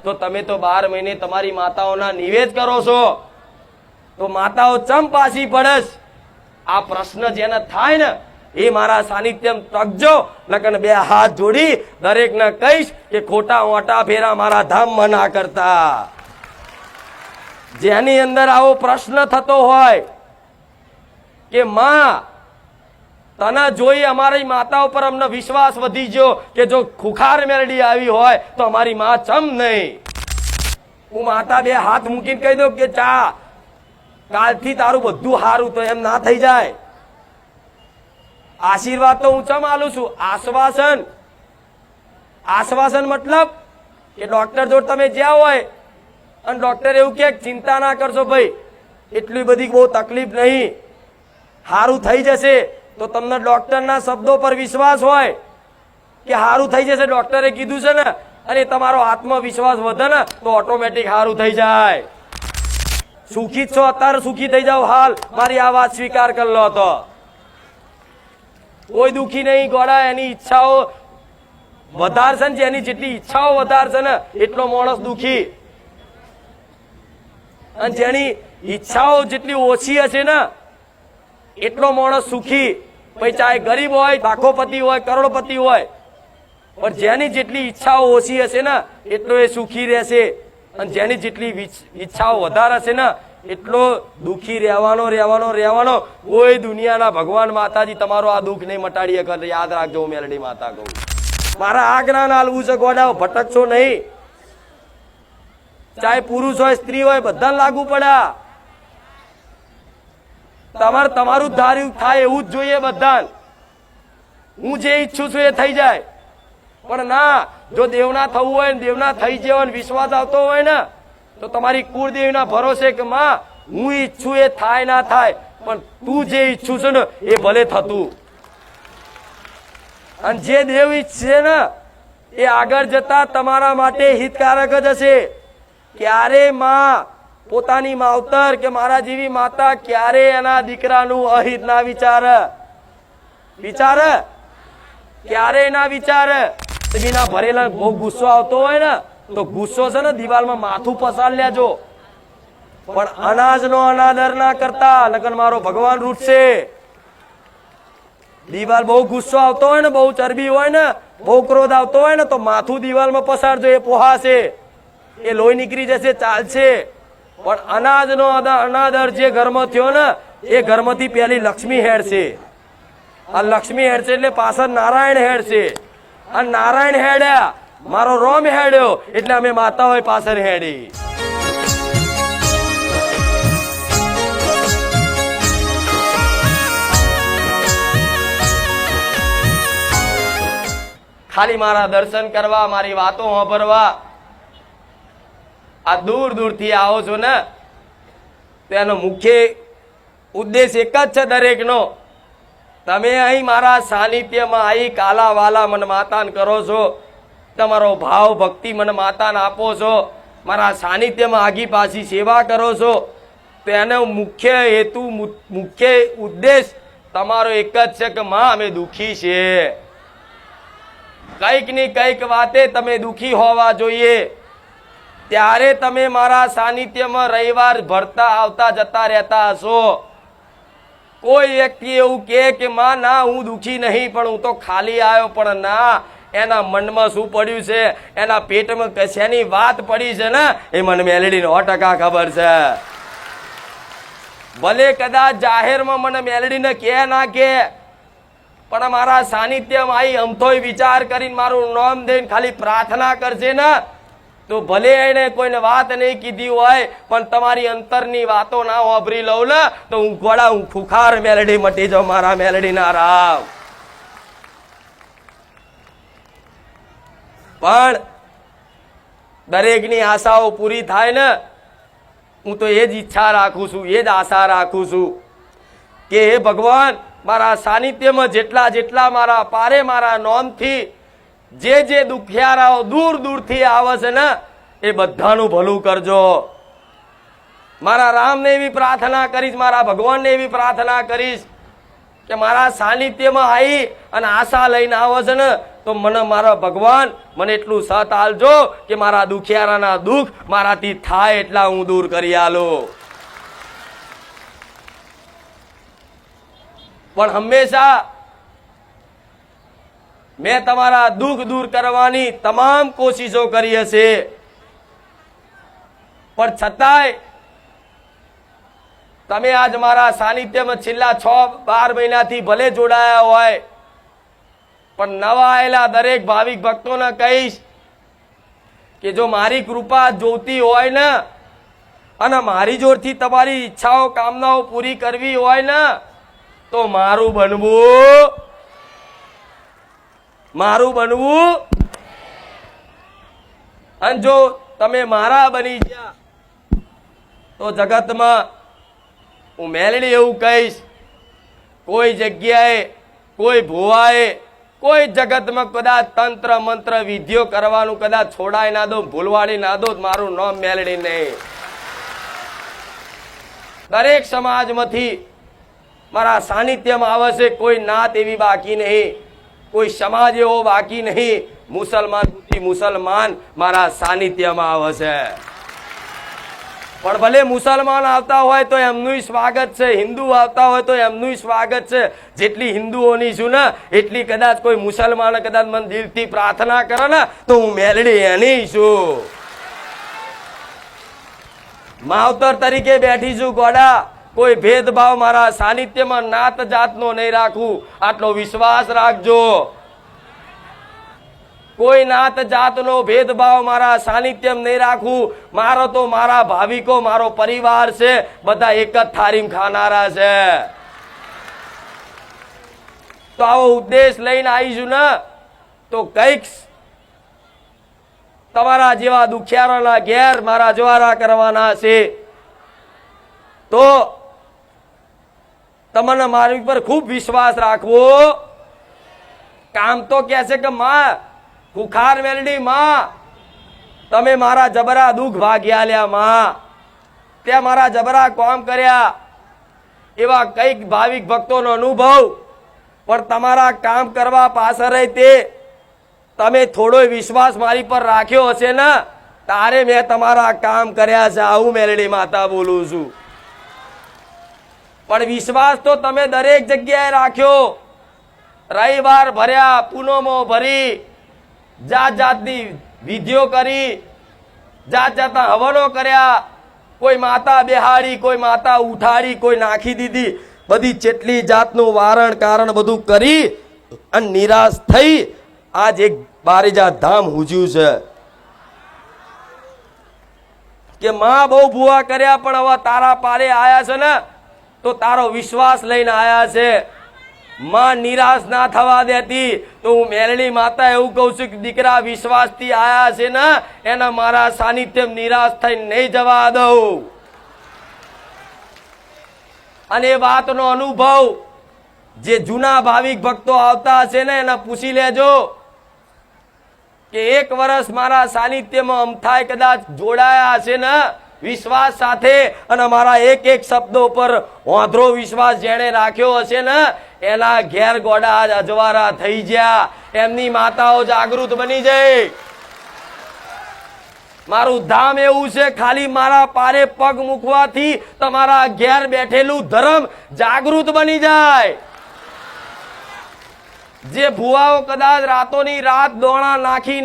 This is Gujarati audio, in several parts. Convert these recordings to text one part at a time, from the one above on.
તો તમે તો 12 મહિને તમારી માતાઓના નિવેદ કરો છો, તો માતાઓ ચમ પાછી પડસ? આ પ્રશ્ન જેને થાય ને એ મારા સાનિધ્યમ તકજો, નકર 2 હાથ જોડી દરેકને કહીશ કે ખોટા ઓટા ફેરા મારા ધામમાં ના કરતા. જેની અંદર આવો પ્રશ્ન થતો હોય કે માં તને જોઈ અમારી માતા ઉપર અમને વિશ્વાસ વધી ગયો કે જો ખુખાર મેલડી આવી હોય તો અમારી માં ચમ નહીં. હું માતા 2 હાથ મૂકીને કહી દઉં કે ચા કાલથી તારું બધું સારું, તો એમ ના થઈ જાય. આશીર્વાદ તો હું ચમ આલું છું, આશ્વાસન. આશ્વાસન મતલબ કે ડોક્ટર જોડે તમે જ્યાં હોય અને ડોક્ટર એવું કે ચિંતા ના કરશો ભાઈ, એટલી બધી બહુ તકલીફ નહીં, સારું થઈ જશે. તો તમને ડોક્ટરના શબ્દો પર વિશ્વાસ હોય કે સારું થઈ જશે, ડોક્ટરે કીધું છે ને, અને તમારો આત્મવિશ્વાસ વધે ને તો ઓટોમેટિક સારું થઈ જાય. સુખી છો અત્યારે સુખી થઈ જાવ હાલ, મારી આ વાત સ્વીકાર કરી લો. તો કોઈ દુખી નહીં ગોડા, એની ઈચ્છાઓ વધારે છે ને, જેની જેટલી ઈચ્છાઓ વધારે છે ને એટલો માણસ દુખી, અને જેની ઈચ્છાઓ જેટલી ઓછી હશે ને એટલો માણસ સુખી. પછી ચાહે ગરીબ હોય, લાખોપતિ હોય, કરોડપતિ હોય, પણ જેની જેટલી ઈચ્છાઓ ઓછી હશે ને એટલો એ સુખી રહેશે, અને જેની જેટલી ઈચ્છાઓ વધારે હશે ને એટલો દુખી રહેવાનો. કોઈ દુનિયાના ભગવાન માતાજી તમારો આ દુઃખ નહીં મટાડી શકે. યાદ રાખજો, હું મેલડી માતા કહું. મારા આ જ્ઞાન આલવું છે ગોડા, ભટકશો નહીં. ચાહે પુરુષ હોય સ્ત્રી હોય બધાને લાગુ પડે. તમારે તમારું ધાર્યું થાય એવું જ જોઈએ બધાને. હું જે ઈચ્છું છું એ થઈ જાય, પણ ના, જો દેવના થવું હોય ને દેવના થઈ જાય ને વિશ્વાસ આવતો હોય ને તો તમારી કુળદેવીના ભરોસે કે માં હું ઈચ્છું એ થાય ના થાય, પણ તું જે ઈચ્છું છે ને એ ભલે થતું. અને જે દેવ ઈચ્છે ને એ આગળ જતા તમારા માટે હિતકારક જ હશે. ક્યારે માં પોતાની માવતર કે મારા જેવી માતા ક્યારે એના દીકરાનું અહિત ના વિચારે, ક્યારે ના વિચારે. બીના ભરેલા બહુ ગુસ્સો આવતો હોય ને તો ગુસ્સો છે ને દિવાલમાં માથું પસાર લેજો, પણ અનાજનો અનાદર ના કરતા, નકર મારો ભગવાન રૂઠશે. દિવાલ બહુ ગુસ્સો આવતો હોય ને, બહુ ચરબી હોય ને, બહુ ક્રોધ આવતો હોય ને તો માથું દિવાલમાં પસારજો, એ પોહાશે, એ લોહી નીકળી જશે, ચાલશે. પણ અનાજનો અનાદર જે ઘરમાં થયો ને એ ઘરમાંથી પહેલી લક્ષ્મી હેડશે. આ લક્ષ્મી હેડશે એટલે પાછળ નારાયણ હેડશે, અને નારાયણ હેડ્યા મારો રોમ હેડ્યો એટલે અમે માતા હોય પાછળ હેડી. ખાલી મારા દર્શન કરવા, મારી વાતો સાંભળવા આ દૂર દૂરથી આવો છો ને તો એનો મુખ્ય ઉદ્દેશ એક જ છે દરેકનો. તમે અહીં મારા સાનિધ્યમાં અહીં કાલા વાલા મને માતાન કરો છો, તમારો ભાવ ભક્તિ મને માતાને આપો છો, મારા સાનિધ્યમાં આગી પાછી સેવા કરો છો, તો એનો મુખ્ય હેતુ, મુખ્ય ઉદ્દેશ તમારો એક જ છે કે માં અમે દુઃખી છે. કંઈક ની કંઈક વાતે તમે દુઃખી હોવા જોઈએ, ત્યારે તમે મારા સાનિધ્યમાં રવિવાર ભરતા આવતા જતા રહેતા હશો. કોઈ વ્યક્તિ એવું કે માં ના હું દુઃખી નહીં, પણ હું તો ખાલી આવ્યો, પણ ના, એના મનમાં શું પડ્યું છે, એના પેટમાં કશાની વાત પડી છે ને એ મને મેલડીને 100% ખબર છે. ભલે કદાચ જાહેરમાં મને મેલડીને કે ના કે, પણ મારા સાનિધ્યમાં આવી અમથોય વિચાર કરીને મારું નામ દઈને ખાલી પ્રાર્થના કરશે ને તો ભલે એને કોઈને વાત નહીં કીધી હોય, પણ તમારી અંતરની વાતો ના વાપરી લઉં ને તો હું ગોળા, હું ખુખાર મેલડી મટી જાઉં. મારા મેલડી ના રામ. પણ દરેકની આશાઓ પૂરી થાય ને, હું તો એ જ ઈચ્છા રાખું છું, એ જ આશા રાખું છું કે હે ભગવાન, મારા સાનિધ્યમાં જેટલા જેટલા મારા પારે મારા નોમથી જે દુખિયારાઓ દૂર દૂરથી આવે છે ને એ બધાનું ભલું કરજો. મારા રામને એવી પ્રાર્થના કરીશ, મારા ભગવાનને એવી પ્રાર્થના કરીશ કે મારા સાનિધ્યમાં આવી અને આશા લઈને આવે છે ને તો મને મારા ભગવાન મને એટલું સત આલજો કે મારા દુખિયારાના દુઃખ મારાથી થાય એટલા હું દૂર કરી આલો. પણ હંમેશા મેં તમારા દુઃખ દૂર કરવાની તમામ કોશિશો કરી હશે, પણ છતાંય તમે આજ મારા સાનિધ્યમાં છેલ્લા 6-12 મહિનાથી ભલે જોડાયા હોય, પણ નવા આયેલા દરેક ભાવિક ભક્તોને કહીશ કે જો મારી કૃપા જોતી હોય ને અને મારી જોડથી તમારી ઈચ્છાઓ કામનાઓ પૂરી કરવી હોય ને તો મારું બનવું. અને જો તમે મારા બની ગયા તો જગતમાં હું મેલડી એવું કહીશ, કોઈ જગ્યાએ કોઈ ભુવાએ કોઈ જગતમાં કદાચ તંત્ર મંત્ર વિધિઓ કરવાનું કદાચ છોડાય ના દો, ભૂલવાડી ના દો, મારું નામ મેલડી નહીં. દરેક સમાજમાંથી મારા સાનિધ્યમાં આવે છે, કોઈ નાત એવી બાકી નહીં, કોઈ સમાજ એવો બાકી નહીં. મુસલમાન મારા સાનિધ્યમાં આવે છે. પણ ભલે મુસલમાન આવતા હોય તો એમનું સ્વાગત છે, હિન્દુ આવતા હોય તો એમનું સ્વાગત છે. જેટલી હિન્દુઓની છું ને એટલી કદાચ કોઈ મુસલમાન કદાચ મને દિલથી પ્રાર્થના કરે ને તો હું મેલડી એની છું. માવતર તરીકે બેઠી છું ગોડા. કોઈ ભેદભાવ મારા સાનિધ્યમાં નાત જાતનો નહીં રાખું, આટલો વિશ્વાસ રાખજો. કોઈ નાત જાતનો ભેદભાવ મારા સાનિધ્યમાં નહીં રાખું. મારો તો મારા ભાવિકો, મારો પરિવાર છે, બધા એક જ થાળીમાં ખાનારા છે. તો આવો ઉદ્દેશ લઈને આવીશું ને તો કઈક તમારા જેવા દુખિયારોના ઘેર મારા જવારા કરવાના છે. તો તમને મારી પર ખૂબ વિશ્વાસ રાખવો. કામ તો કહે છે કે માં ખુખાર મેલડી માં તમે મારા જબરા દુઃખ ભાગ્યા લ્યા માં, ત્યાં મારા જબરા કામ કર્યા. એવા કઈક ભાવિક ભક્તોનો અનુભવ. પણ તમારા કામ કરવા પાછળ તે તમે થોડો વિશ્વાસ મારી પર રાખ્યો હશે ને તારે મેં તમારા કામ કર્યા છે. આવું મેલડી માતા બોલું છું. પણ વિશ્વાસ તો તમે દરેક જગ્યાએ રાખ્યો. રવિવાર ભર્યા, પૂનમો ભરી, જાત જાતની વિધિઓ કરી, જાત જાતના હવનો કર્યા. કોઈ માતા બેહાડી, કોઈ માતા ઉઠાડી, કોઈ નાખી દીધી, બધી જેટલી જાતનું વારણ કારણ બધું કરી અને નિરાશ થઈ આજ એક બારીજા ધામ હુજ્યું છે કે માં બહુ ભૂવા કર્યા પણ હવે તારા પારે આયા છે ને તો તારો વિશ્વાસ લઈને આયા છે. માં નિરાશ ના થવા દેતી. તો હું મેલડી માતા એવું કહું છું કે દીકરા વિશ્વાસથી આયા છે ને એના મારા સાનિધ્યમાં નિરાશ થઈને નહીં જવા દઉં. અને એ વાતનો અનુભવ જે જૂના ભાવિક ભક્તો આવતા હશે ને એને પૂછી લેજો કે 1 વર્ષ મારા સાનિધ્યમાં અમથાય કદાચ જોડાયા હશે ને વિશ્વાસ સાથે, અને મારા એક એક શબ્દો પર ઓંધળો વિશ્વાસ જેણે રાખ્યો હશે ને એના ઘેર ગોડા અજવારા થઈ ગયા. એમની માતાઓ જાગૃત બની જાય. મારું ધામ એવું છે, ખાલી મારા પારે પગ મૂકવાથી તમારા ઘેર બેઠેલું ધર્મ જાગૃત બની જાય. જે ભુવાઓ કદાચ રાતોની રાત દોણા નાખી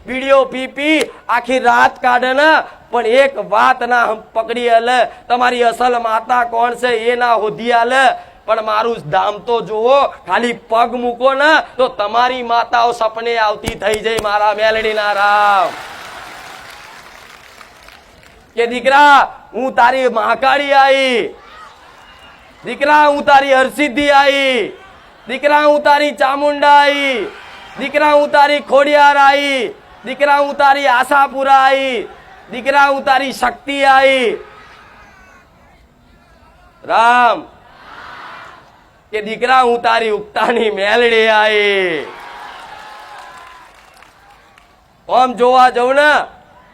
બીડીઓ પી આખી રાત કાઢે ને પણ એક વાત ના પકડી આલે, તમારી અસલ માતા કોણ છે એ ના હોધી આલે. પણ મારું ધામ તો જુઓ, ખાલી પગ મૂકો ને તો તમારી માતાઓ સપને આવતી થઈ જાય. મારા મેલડીના રામ કે દીકરા હું તારી મહાકાળી आई, દીકરા હું તારી હરસિદ્ધિ आई, દીકરા હું તારી ચામુંડા आई, દીકરા હું તારી ખોડિયાર आई, દીકરા હું તારી આશાપુરા आई, દીકરા હું તારી શક્તિ आई. રામ કે દીકરા હું તારી ઉક્તાની મેલડી आई. આમ જોવા જવું ને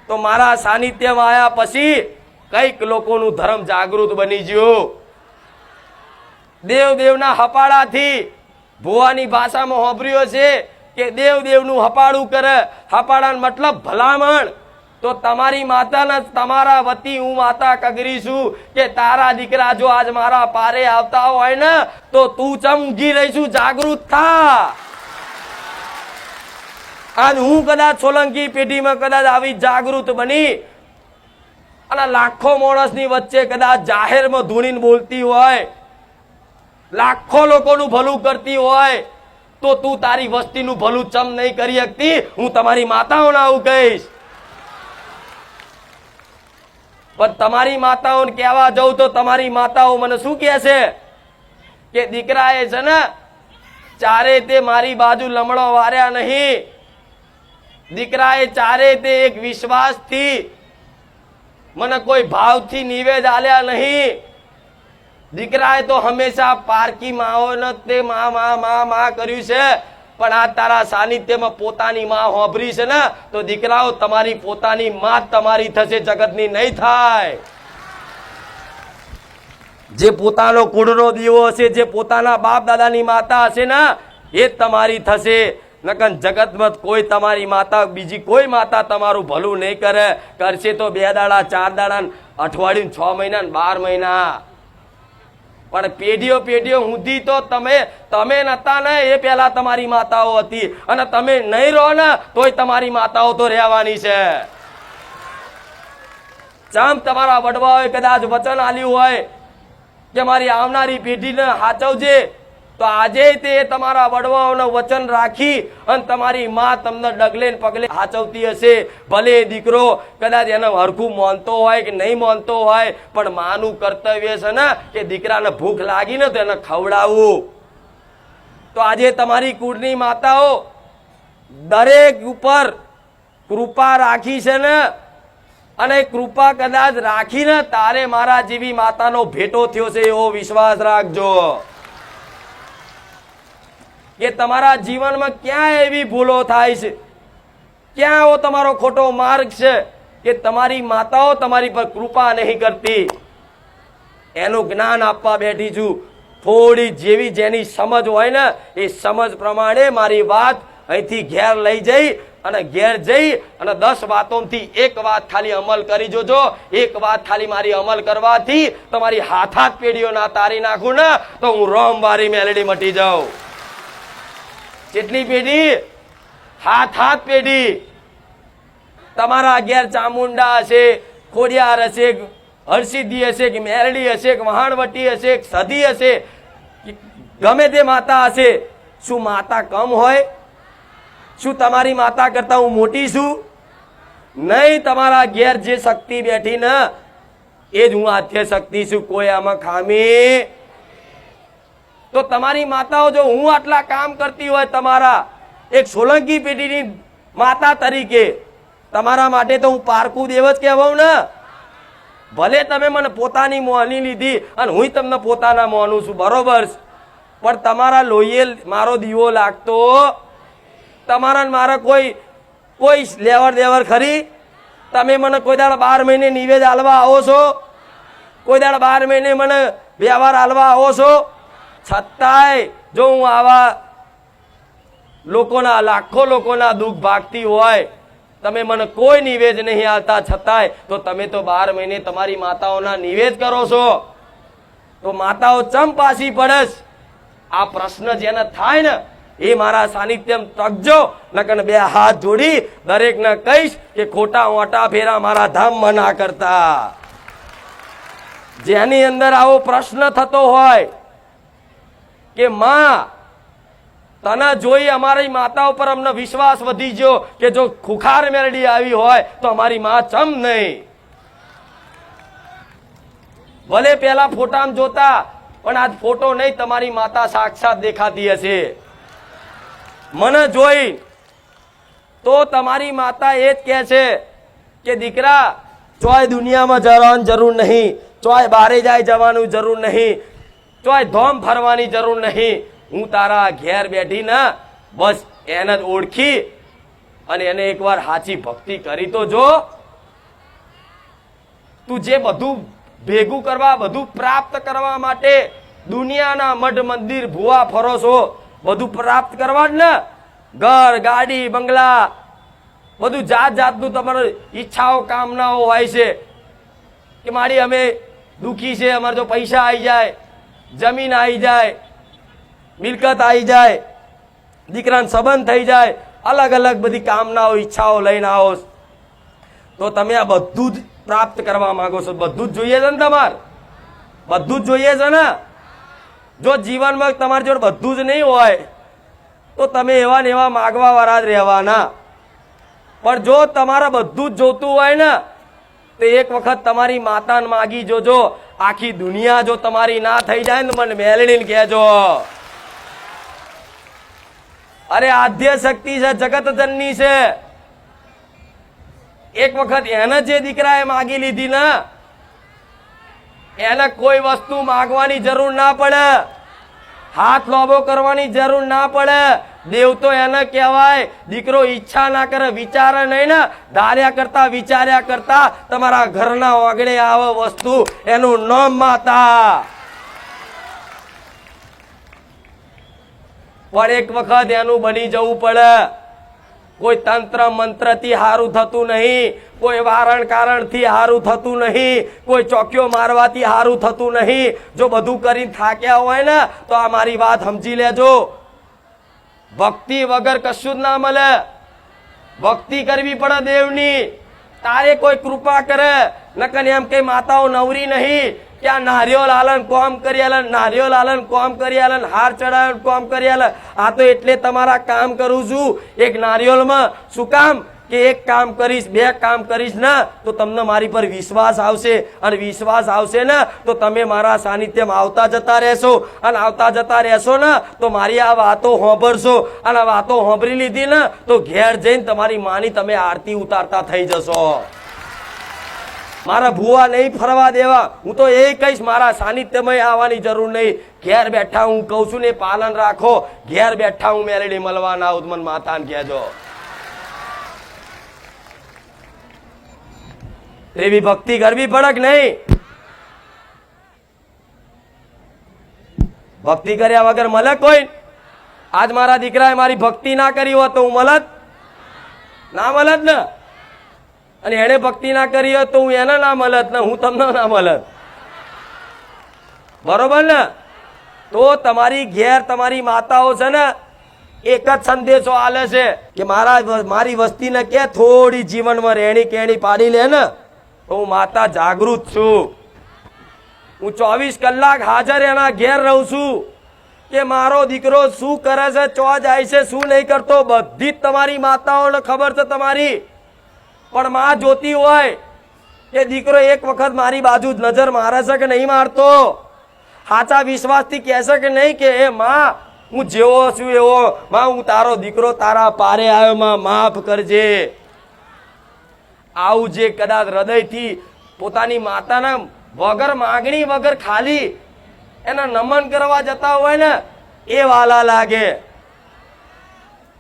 તો મારા સાનિધ્યમાં આવ્યા પછી કઈક લોકોનું ધર્મ જાગૃત બની ગયું. દેવના હપાડાથી ભુવાની ભાષામાં હોભર્યો છે કે દેવ દેવનું હપાડું કરે. હપાડાનો મતલબ ભલામણ. તો તમારી માતાને તમારા વતી હું માતા કગરી છું કે તારા દીકરા જો આજ મારા પારે આવતા હોય ને તો તું ચમ ઊંઘી રહીશું, જાગૃત થા. આજ હું કદાચ સોલંકી પેઢીમાં કદાચ આવી જાગૃત બની અને લાખો માણસની વચ્ચે કદાચ જાહેરમાં ધૂણીને બોલતી હોય, લાખો લોકોનું ભલું કરતી હોય, તો તું તારી વસ્તીનું ભલું ચમ નહીં કરી શકતી? હું તમારી માતાઓને આવું કહીશ. પણ તમારી માતાઓને કહેવા જાઉં તો તમારી માતાઓ મને શું કહે છે કે દીકરાએ છે ને ચારે તે મારી બાજુ લમણો વાર્યા નહીં. દીકરાએ ચારે તે એક વિશ્વાસથી મને કોઈ ભાવથી નિવેદ આલ્યા નહીં. દીકરાએ તો હંમેશા પારકી માઓને તે માં કર્યું છે. પણ આ તારા સાનિધ્યમાં પોતાની માં હોભરી છે ને તો દીકરાઓ તમારી પોતાની માં તમારી થશે, જગતની નહીં થાય. જે પોતાનો કુળનો દીવો હશે, જે પોતાના બાપ દાદાની માતા હશે ને એ જ તમારી થશે. નકન જગતમાં કોઈ તમારી માતા, બીજી કોઈ માતા તમારું ભલું નહીં કરે. કરશે તો 2 દાડા 4 દાડા, અઠવાડિયું, 6 મહિના, 12 મહિના. પણ પેઢીઓ સુધી તો તમે નતા ને એ પહેલા તમારી માતાઓ હતી, અને તમે નહીં રહો ને તોય તમારી માતાઓ તો રહેવાની છે. ચમ તમારા વડવાઓએ કદાચ વચન આલ્યું હોય કે મારી આવનારી પેઢીને સાચવજે, તો આજે તે તમારા વડવાઓને વચન રાખી અને તમારી માં તમને ડગલે ને પગલે સાચવતી હશે. ભલે દીકરો કદાચ એને હરખું માનતો હોય કે નહીં માનતો હોય, પણ માનું કર્તવ્ય છે ને કે દીકરાને ભૂખ લાગી ને તો એને ખવડાવવું. તો આજે તમારી કુળની માતાઓ દરેક ઉપર કૃપા રાખી છે ને, અને કૃપા કદાચ રાખીને તારે મારા જેવી માતાનો ભેટો થયો છે એવો વિશ્વાસ રાખજો. કે તમારા જીવનમાં ક્યાં એવી ભૂલો થાય છે, ક્યાં એવો તમારો ખોટો માર્ગ છે કે તમારી માતાઓ તમારી પર કૃપા નહીં કરતી. એનું જ્ઞાન આપવા બેઠી છું. થોડી જેવી જેની સમજ હોય ને એ સમજ પ્રમાણે મારી વાત અહીંથી ઘેર લઈ જઈ અને ઘેર જઈ અને 10 વાતોમાંથી એક વાત ખાલી અમલ કરી જોજો. એક વાત ખાલી મારી અમલ કરવાથી તમારી હાથ પેઢીઓ ના તારી નાખું ને તો હું રોમવારી મેલડી મટી જાઉં. કેટલી પેઢી? હાથ પેઢી. તમારા ઘેર ચામુંડા હશે, ખોડિયાર હશે, હરસિદ્ધિ હશે, કે મેરડી હશે, કે વહાણવટી હશે, કે સધી હશે, ગમે તે માતા હશે. શું માતા કમ હોય? શું તમારી માતા કરતા હું મોટી છું? નહીં. તમારા ઘેર જે શક્તિ બેઠી ને એ જ હું આદ્ય શક્તિ છું. કોઈ આમાં ખામી. તો તમારી માતાઓ જો હું આટલા કામ કરતી હોય, તમારા એક સોલંકી પેઢીની માતા તરીકે તમારા માટે તો હું પારકું દેવ જ કહેવાઉં ને. ભલે તમે મને પોતાની મોની લીધી અને હું તમને પોતાના મોનું છું, બરોબર, પણ તમારા લોહીએ મારો દીવો લાગતો. તમારા મારા કોઈ લેવડ દેવડ ખરી? તમે મને કોઈ દાડા 12 મહિને નિવેદ આલવા આવો છો? કોઈ દાડા 12 મહિને મને વ્યવહાર આલવા આવો છો? છતાંય જો હું આવા લોકોના, લાખો લોકોના દુઃખ ભાગતી હોય, તમે મને કોઈ નિવેદ નહીં આવતા, છતાંય તો તમે તો 12 મહિને તમારી માતાઓના નિવેદ કરો છો. તો માતાઓ ચમ પાછી પડસ? આ પ્રશ્ન જેને થાય ને એ મારા સાનિધ્યમ તકજો. નકર 2 હાથ જોડી દરેકને કહીશ કે ખોટા ઓટા ફેરા મારા ધામમાં ના કરતા. જેની અંદર આવો પ્રશ્ન થતો હોય કે માં તને જોઈ અમારી માતા ઉપર અમને વિશ્વાસ વધી ગયો કે જો ખુખાર મેરડી આવી હોય તો અમારી માં ચમ નહીં. ભલે પેલા ફોટામાં જોતા, પણ આજ ફોટો નહીં, તમારી માતા સાક્ષાત દેખાતી હશે. મને જોઈ તો તમારી માતા એ જ કહે છે કે દીકરા ચોય દુનિયામાં જવાની જરૂર નહીં, ચોય બારે જાય જવાનું જરૂર નહીં, ચોય ધોમ ફરવાની જરૂર નહીં. હું તારા ઘેર બેઠી ને બસ એને જ ઓળખી અને એને એકવાર સાચી ભક્તિ કરી તો જો. તું જે બધું ભેગું કરવા, બધું પ્રાપ્ત કરવા માટે દુનિયાના મઠ મંદિર ભૂવા ફરો છો, બધું પ્રાપ્ત કરવા જ ને, ઘર ગાડી બંગલા બધું જાત જાતનું તમારું ઈચ્છાઓ કામનાઓ હોય છે કે મારી અમે દુખી છે, અમારે જો પૈસા આવી જાય, જમીન આવી જાય, મિલકત આવી જાય, દીકરાનો સંબંધ થઈ જાય, અલગ અલગ બધી કામનાઓ ઈચ્છાઓ લઈને આવો તો તમે આ બધું જ પ્રાપ્ત કરવા માંગો છો. બધું જ જોઈએ છે ને, તમારે બધું જ જોઈએ છે ને. જો જીવનમાં તમારી જોડે બધું જ નહીં હોય તો તમે એવા ને એવા માગવા વાળા જ રહેવાના. પણ જો તમારે બધું જ જોતું હોય ને તો એક વખત તમારી માતાને માગી જોજો. આખી દુનિયા જો તમારી ના થઈ જાય ને મને મેલડીને કહેજો. અરે આદ્ય શક્તિ છે, જગત જનની છે. એક વખત એને જે દીકરાએ માગી લીધી ને એને કોઈ વસ્તુ માગવાની જરૂર ના પડે, હાથ લોભો કરવાની જરૂર ના પડે. દેવ તો એને કહેવાય. દીકરો ઈચ્છા ના કરે, વિચારે નહીં ને, ધાર્યા કરતા વિચાર્યા કરતા તમારા ઘરના આંગણે આવે વસ્તુ, એનું નામ માતા. પણ એક વખત એનું બની જવું પડે. કોઈ તંત્ર મંત્ર થી હારું થતું નહીં, કોઈ વારણ કારણ થી હારું થતું નહીં, કોઈ ચોકીઓ મારવાથી હારું થતું નહીં. જો બધું કરીને થાક્યા હોય ને તો આ મારી વાત સમજી લેજો. ભક્તિ વગર કશું જ ના મળે. ભક્તિ કરવી પડે દેવની, તારે કોઈ કૃપા કરે. નકર એમ કઈ માતાઓ નવરી નહીં કે આ નારિયોલ આલન કોમ કરી આલન, નારિયોલ આલન કોમ કરી આલન, હાર ચડાવન કોમ કરી આલન. આ તો એટલે તમારા કામ કરું છું. એક નારિયોલમાં શું કામ કે એક કામ કરીશ, બે કામ કરીશ ને તો તમને મારી પર વિશ્વાસ આવશે, અને વિશ્વાસ આવશે ને તો તમે મારા સાનિધ્યમાં આવતા જતા રહેશો, અને આવતા જતા રહેશો ને તો મારી આ વાતો સાંભળશો, અને આ વાતો સાંભળી લીધી ને તો ઘેર જઈને તમારી માની તમે આરતી ઉતારતા થઈ જશો. મારા ભૂવા નહીં ફરવા દેવા. હું તો એ કહીશ મારા સાનિધ્યમાં આવવાની જરૂર નહીં. ઘેર બેઠા હું કઉ છું ને પાલન રાખો. ઘેર બેઠા હું મેલડી મળવાના આવું મને માતાને કહેજો. એવી ભક્તિ કરવી પડે કે નહીં? ભક્તિ કર્યા વગર મળે કોઈ? આજ મારા દીકરાએ મારી ભક્તિ ના કરી હોત તો હું મળત ના મળત ને, અને એને ભક્તિ ના કરી હોત તો હું એને ના મળત ને, હું તમને ના મળત. બરોબર ને? તો તમારી ઘેર તમારી માતાઓ છે ને એક જ સંદેશો આલે છે કે મારી વસ્તીને કે થોડી જીવનમાં રેણી કેણી પાડી લે ને તો હું માતા જાગૃત છું. હું 24 કલાક હાજર એના ઘેર રહું છું કે મારો દીકરો શું કરે છે, ચો જાય છે, શું નહીં કરતો, બધી જ તમારી માતાઓને ખબર છે તમારી. પણ માં જોતી હોય કે દીકરો એક વખત મારી બાજુ નજર મારે છે કે નહીં મારતો, સાચા વિશ્વાસથી કહેશે કે નહીં કે એ માં હું જેવો છું એવો, માં હું તારો દીકરો તારા પારે આવ્યો, માં માફ કરજે. આવું જે કદાચ હૃદયથી પોતાની માતાના વગર માગણી વગર ખાલી એના નમન કરવા જતા હોય ને એ વાલા લાગે.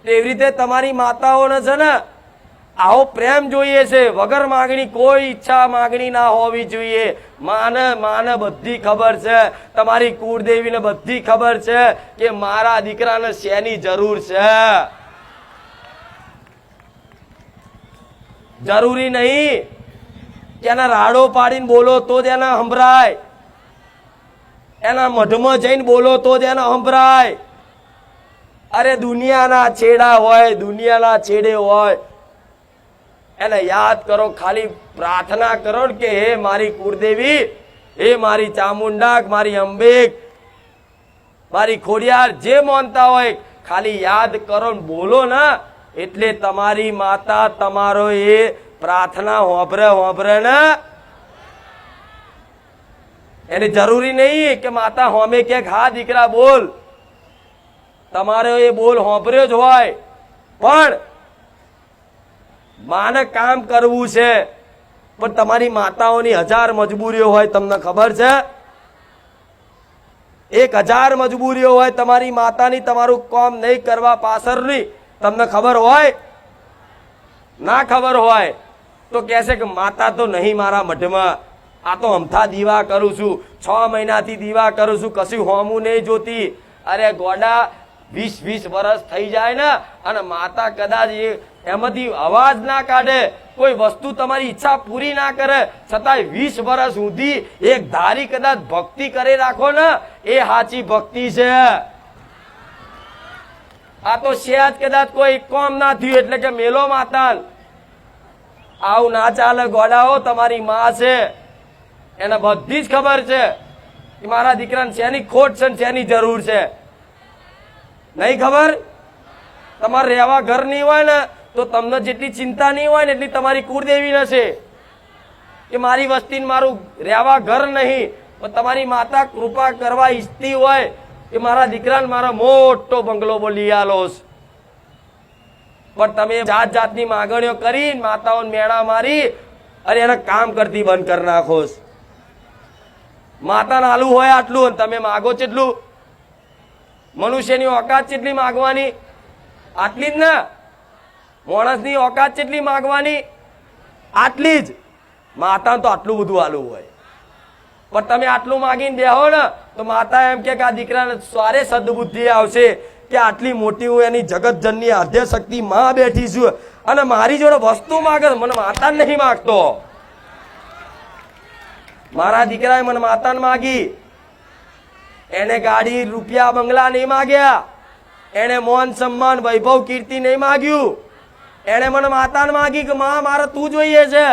એવી રીતે તમારી માતાઓને છે ને આવો પ્રેમ જોઈએ છે. વગર માગણી કોઈ ઈચ્છા માગણી ના હોવી જોઈએ. માને બધી ખબર છે, તમારી કુળદેવીને બધી ખબર છે કે મારા દીકરાને શેની જરૂર છે. જરૂરી નહીં કે એના રાડો પાડીને બોલો તો જ એને સંભળાય, એના મઢમાં જઈને બોલો તો જ એને સંભળાય. અરે દુનિયાના છેડા હોય, દુનિયાના છેડે હોય, એને યાદ કરો, ખાલી પ્રાર્થના કરો કે હે મારી કુળદેવી, હે મારી ચામુંડા, મારી અંબે, મારી ખોડિયાર, જે માનતા હોય ખાલી યાદ કરો ને બોલો ને એટલે તમારી માતા તમારો એ પ્રાર્થના હોંભરે ને. એને જરૂરી નહીં કે માતા હોમે કે હા દીકરા બોલ, તમારો એ બોલ હોંભર્યો જ હોય. પણ માને કામ કરવું છે, પણ તમારી માતાઓની 1000 મજબૂરીઓ હોય, તમને ખબર છે? 1000 મજબૂરીઓ હોય તમારી માતાની, તમારું કામ નહીં કરવા પાછળની. તમને ખબર હોય? ના ખબર હોય તો કહેશે કે માતા તો નહીં મારા મઢમાં, આ તો અમથા દીવા કરું છું, 6 મહિનાથી દીવા કરું છું, કશું હોમું નહીં જોતી. અરે ગોડા, 20 વર્ષ થઈ જાય ને અને માતા કદાચ એમાંથી અવાજ ના કાઢે, કોઈ વસ્તુ તમારી ઈચ્છા પૂરી ના કરે, છતાંય 20 વર્ષ સુધી એક ધારી કદાચ ભક્તિ કરી રાખો ને, એ સાચી ભક્તિ છે. આ તો સહેજ કદાચ કોઈ કોમ ના થયું એટલે કે મેલો માતા, આવું ના ચાલે ગોડાઓ. તમારી માં છે, એને બધી જ ખબર છે કે મારા દીકરાને શેની ખોટ છે, શેની જરૂર છે. નહીં ખબર? તમારે રહેવા ઘર નહીં હોય ને તો તમને જેટલી ચિંતા નહીં હોય ને એટલી તમારી કુળદેવી નથી કે મારી વસ્તીને મારું રહેવા ઘર નહીં. પણ તમારી માતા કૃપા કરવા ઈચ્છતી હોય કે મારા દીકરાને મારા મોટો બંગલો બોલી આલો, પણ તમે જાત જાતની માગણીઓ કરી માતાઓને મેળા મારી અને એને કામ કરતી બંધ કરી નાખો. માતાને આલુ હોય આટલું અને તમે માગો કેટલું? મનુષ્યની ઓકાત કેટલી માગવાની? આટલી જ ને. માણસની ઓકાત કેટલી માગવાની? આટલી જ. માતાને તો આટલું બધું આલું હોય, પણ તમે આટલું માગીને બેહો ને તો માતા એમ કે આ દીકરાને સારે સદબુદ્ધિ આવશે કે આટલી મોટી હું એની જગતજનની આદ્ય શક્તિ માં બેઠી છું અને મારી જોડે વસ્તુ માગે, મને માતા નહીં માગતો. મારા દીકરાએ મને માતાને માગી, એને ગાડી રૂપિયા બંગલા નહીં માગ્યા, એને મોન સન્માન વૈભવ કીર્તિ નહીં માગ્યું, એને મને માતાને માગી કે માં મારે તું જોઈએ છે.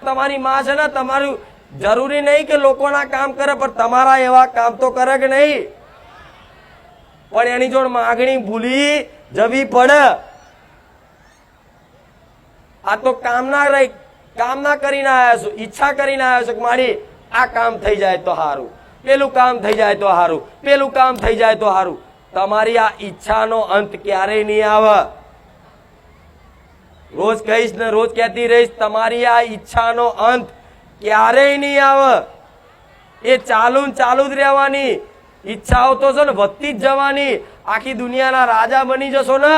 તમારી માં છે ને, તમારું જરૂરી નહીં કે લોકોના કામ કરે, પણ તમારા એવા કામ તો કરે કે નહીં? પણ એની જોડે માગણી ભૂલી જવી પડે. આ તો કામના કરીને આવ્યા છું, ઈચ્છા કરીને આવ્યા છું કે મારી આ કામ થઈ જાય તો સારું, પેલું કામ થઈ જાય તો સારું, પેલું કામ થઈ જાય તો સારું. તમારી આ ઈચ્છાનો અંત ક્યારેય નહીં આવે. રોજ કહીશ ને રોજ કહેતી રહીશ, તમારી આ ઈચ્છાનો અંત ક્યારેય નહીં આવે. એ ચાલુ જ રહેવાની. ઈચ્છાઓ તો છે ને વધતી જ જવાની. આખી દુનિયાના રાજા બની જશો ને,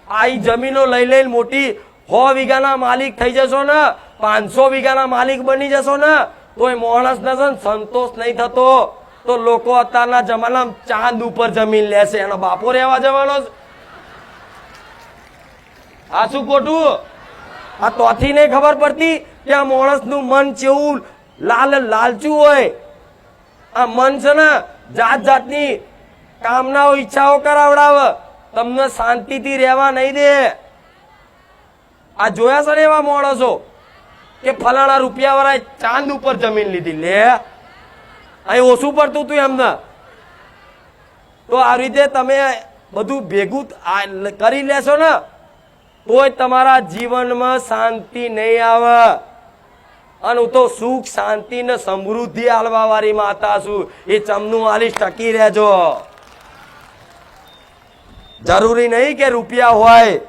આ જમીનો લઈ લઈને મોટી 100 વીઘાના માલિક થઈ જશો ને, 500 વીઘાના માલિક બની જશો ને, તોય માણસને છે ને સંતોષ નહીં થતો. તો લોકો અત્યારના જમાનામાં ચાંદ ઉપર જમીન લેશે, એનો બાપો રહેવા જવાનો. આ શું ખોટું? આ તોથી નહીં ખબર પડતી કે આ માણસનું મન કેવું લાલચું હોય. આ મન છે ને જાત જાતની કામનાઓ ઈચ્છાઓ કરાવડાવે, તમને શાંતિથી રહેવા નહીં દે. આ જોયા છે ને એવા માણસો કે ફલાણા રૂપિયા વાળા ચાંદ ઉપર જમીન લીધી, લે અહીં ઓછું પડતું હતું એમને. તો આ રીતે તમે બધું ભેગું કરી લેશો ને તોય તમારા જીવનમાં શાંતિ નહીં આવે. અને હું તો સુખ શાંતિ ને સમૃદ્ધિ આલવા વાળી માતા છું. એ ચમનું આલીશ, ટકી રહેજો. જરૂરી નહીં કે રૂપિયા હોય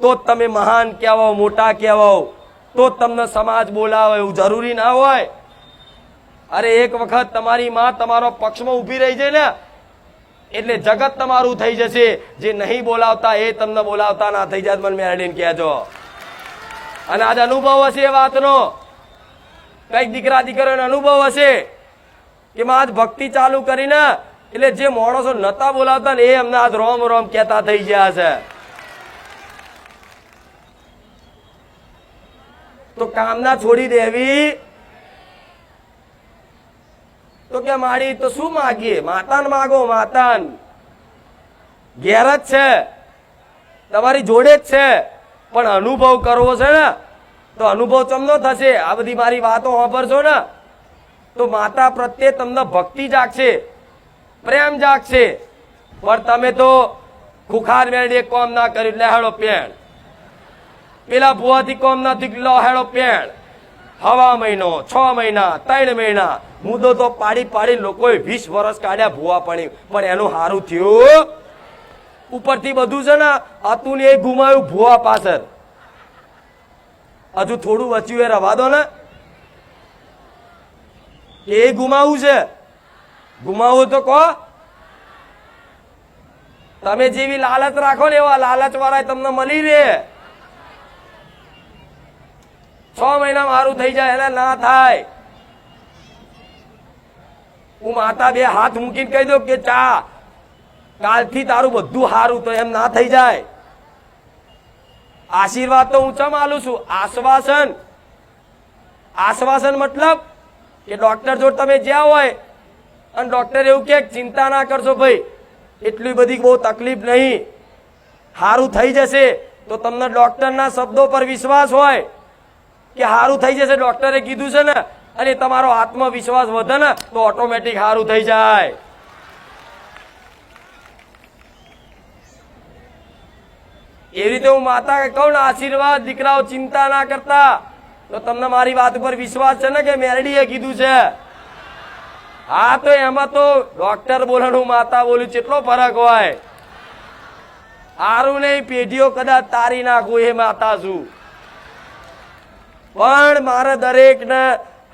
તો તમે મહાન કહેવાઓ, મોટા કહેવાઓ, તો તમને સમાજ બોલાવે, એવું જરૂરી ના હોય. અરે એક વખત તમારી માં તમારો પક્ષમાં ઉભી રહી જાય ને એટલે જગત તમારું થઈ જશે. જે નહીં બોલાવતા એ તમને બોલાવતા ના થઈ જાય, મને મેળવીને કહેજો. અને આજ અનુભવ હશે એ વાતનો, કઈક દીકરા દીકરીઓનો અનુભવ હશે કે માં આજ ભક્તિ ચાલુ કરીને એટલે જે માણસો નતા બોલાવતા ને એ અમને આજ રોમ રોમ કહેતા થઈ ગયા છે. તો કામના છોડી દેવી તો કે મારી તો શું માગીએ? માતાન માગો. માતાન ઘેર જ છે, તમારી જોડે જ છે, પણ અનુભવ કરવો છે ને તો અનુભવ ચમનો થશે. આ બધી મારી વાતો સાંભળશો ને તો માતા પ્રત્યે તમને ભક્તિ જાગશે, પ્રેમ જાગશે. પણ તમે તો ખુખાર મેળે કોમ ના કર્યું, લેહાડો પેણ. પેલા ભુવાથી કોમ નથી, લેહાડો પેણ. હવા મહિનો, 6 મહિના, 3 મહિના મુદ્દો તો પાડી લોકોએ 20 વર્ષ કાઢ્યા ભુવા પણ એનું સારું થયું. ઉપરથી બધું છે ને હતું ને એ ગુમાયું ભુવા પાછળ. હજુ થોડું વચ્યું એ રવા દો ને, એ ગુમાવું છે. ગુમાવું તો કહો. તમે જેવી લાલચ રાખો ને એવા લાલચ વાળા તમને મળી રહે. 6 મહિના મારું થઈ જાય એટલે ના થાય. હું માતા બે હાથ મૂકીને કહી દઉં કે ચા કાલથી તારું બધું સારું, તો એમ ના થઈ જાય. આશીર્વાદ તો હું ચમ આલું છું? આશ્વાસન. આશ્વાસન મતલબ કે ડોક્ટર જોડે તમે જ્યાં હોય અને ડોક્ટર એવું કે ચિંતા ના કરશો ભાઈ, એટલી બધી બહુ તકલીફ નહીં, સારું થઈ જશે. તો તમને ડોક્ટરના શબ્દો પર વિશ્વાસ હોય કે સારું થઈ જશે, ડોક્ટરે કીધું છે ને, અને તમારો આત્મવિશ્વાસ વધે ને તો ઓટોમેટિક સારું થઈ જાય. એવી રીતે હું માતા કહું ને, આશીર્વાદ દીકરાઓ ચિંતા ના કરતા, તો તમને મારી વાત ઉપર વિશ્વાસ છે ને કે મેરડીએ કીધું છે? હા, તો એમાં તો ડોક્ટર બોલવાનું માતા બોલ્યું કેટલો ફરક હોય. સારું નહીં, પેઢીઓ કદાચ તારી નાખું એ માતા છું. પણ મારે દરેકને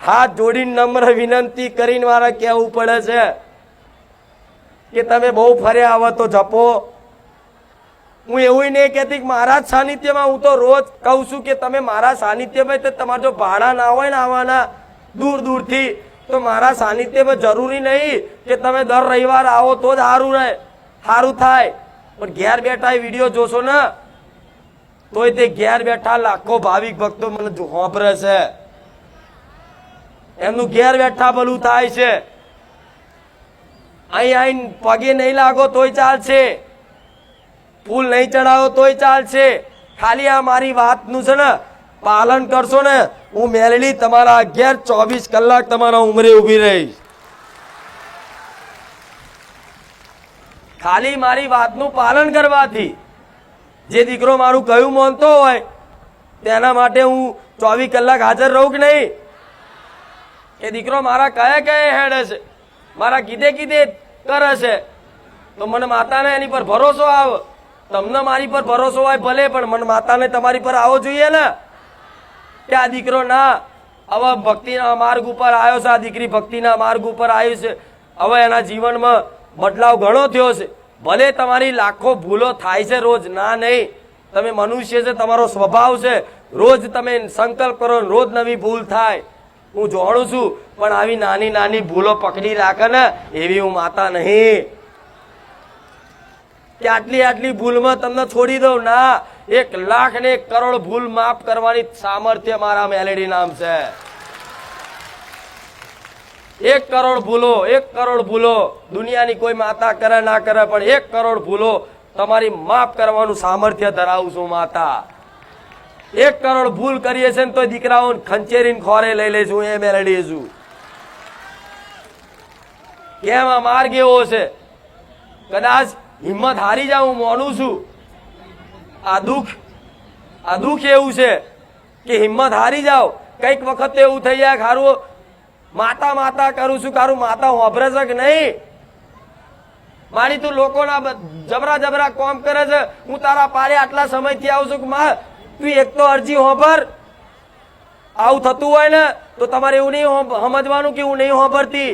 હાથ જોડીને નમ્ર વિનંતી કરીને મારે કહેવું પડે છે કે તમે બહુ ફર્યા આવો તો જપો. હું એવું નહીં કહેતી કે મારા જ સાનિધ્યમાં, હું તો રોજ કહું છું કે તમે મારા સાનિધ્યમાં, તો તમારે જો ભાડા ના હોય ને આવવાના દૂર દૂરથી, તો મારા સાનિધ્યમાં જરૂરી નહીં કે તમે દર રવિવાર આવો તો જ સારું રહે, સારું થાય. પણ ઘેર બેઠા વિડીયો જોશો ને તોય તે ઘેર બેઠા લાખો ભાવિક ભક્તો મને સાંભળે છે, એમનું ઘેર બેઠા ભલું થાય છે. અહીં આવીને પગે નહીં લાગો તોય ચાલશે, ફૂલ નહીં ચડાવો તોય ચાલશે. ખાલી આ મારી વાતનું છે ને પાલન કરશો ને, હું મેલડી તમારા 11-24 કલાક તમારા ઉંમરે ઉભી રહીશ. ખાલી મારી વાતનું પાલન કરવાથી જે દીકરો મારું કયું માનતો હોય તેના માટે હું 24 કલાક હાજર રહું કે નહીં? એ દીકરો મારા કયા હેડે છે, મારા કીધે કીધે કરે છે, તો મને માતાને એની પર ભરોસો આવે. તમને મારી પર ભરોસો હોય ભલે, પણ મને માતાને તમારી પર આવો જોઈએ ને કે આ દીકરો ના હવે ભક્તિના માર્ગ ઉપર આવ્યો છે, આ દીકરી ભક્તિના માર્ગ ઉપર આવ્યું છે, હવે એના જીવનમાં બદલાવ ઘણો થયો છે. ભલે તમારી લાખો ભૂલો થાય છે રોજ, ના નહીં, તમે મનુષ્ય છે, તમારો સ્વભાવ છે, રોજ તમે સંકલ્પ કરો, રોજ નવી ભૂલ થાય, હું જાણું છું. પણ આવી નાની નાની ભૂલો પકડી રાખે ને એવી હું માતા નહીં કે આટલી આટલી ભૂલમાં તમને છોડી દઉં. ના, 1 લાખ ને 1 કરોડ ભૂલ માફ કરવાની સામર્થ્ય મારા મેલેડી નામ છે. 1 કરોડ ભૂલો, 1 કરોડ ભૂલો દુનિયાની કોઈ માતા કરે ના કરે, પણ 1 કરોડ ભૂલો તમારી માફ કરવાનું સામર્થ્ય ધરાવું છું માતા. 1 કરોડ ભૂલ કરીએ છે ને તો દીકરાઓ ખંચેરીને ખોરે લઈ લેશું, એ મેલડી છું. કેમ આ માર્ગ એવો છે? કદાચ હિંમત હારી જાવ, હું માનું છું. આ દુઃખ એવું છે કે હિંમત હારી જાવ. કઈક વખત એવું થઈ જાય, ખારું માતા માતા કરું છું, ખારું માતા હોભરે છે કે નહીં? મારી તું લોકોના જબરા જબરા કોમ કરે છે, હું તારા પારે આટલા સમયથી આવું છું કે માં તું એક તો અરજી હોભર. આવું થતું હોય ને તો તમારે એવું નહીં સમજવાનું કે હું નહીં હોભરતી,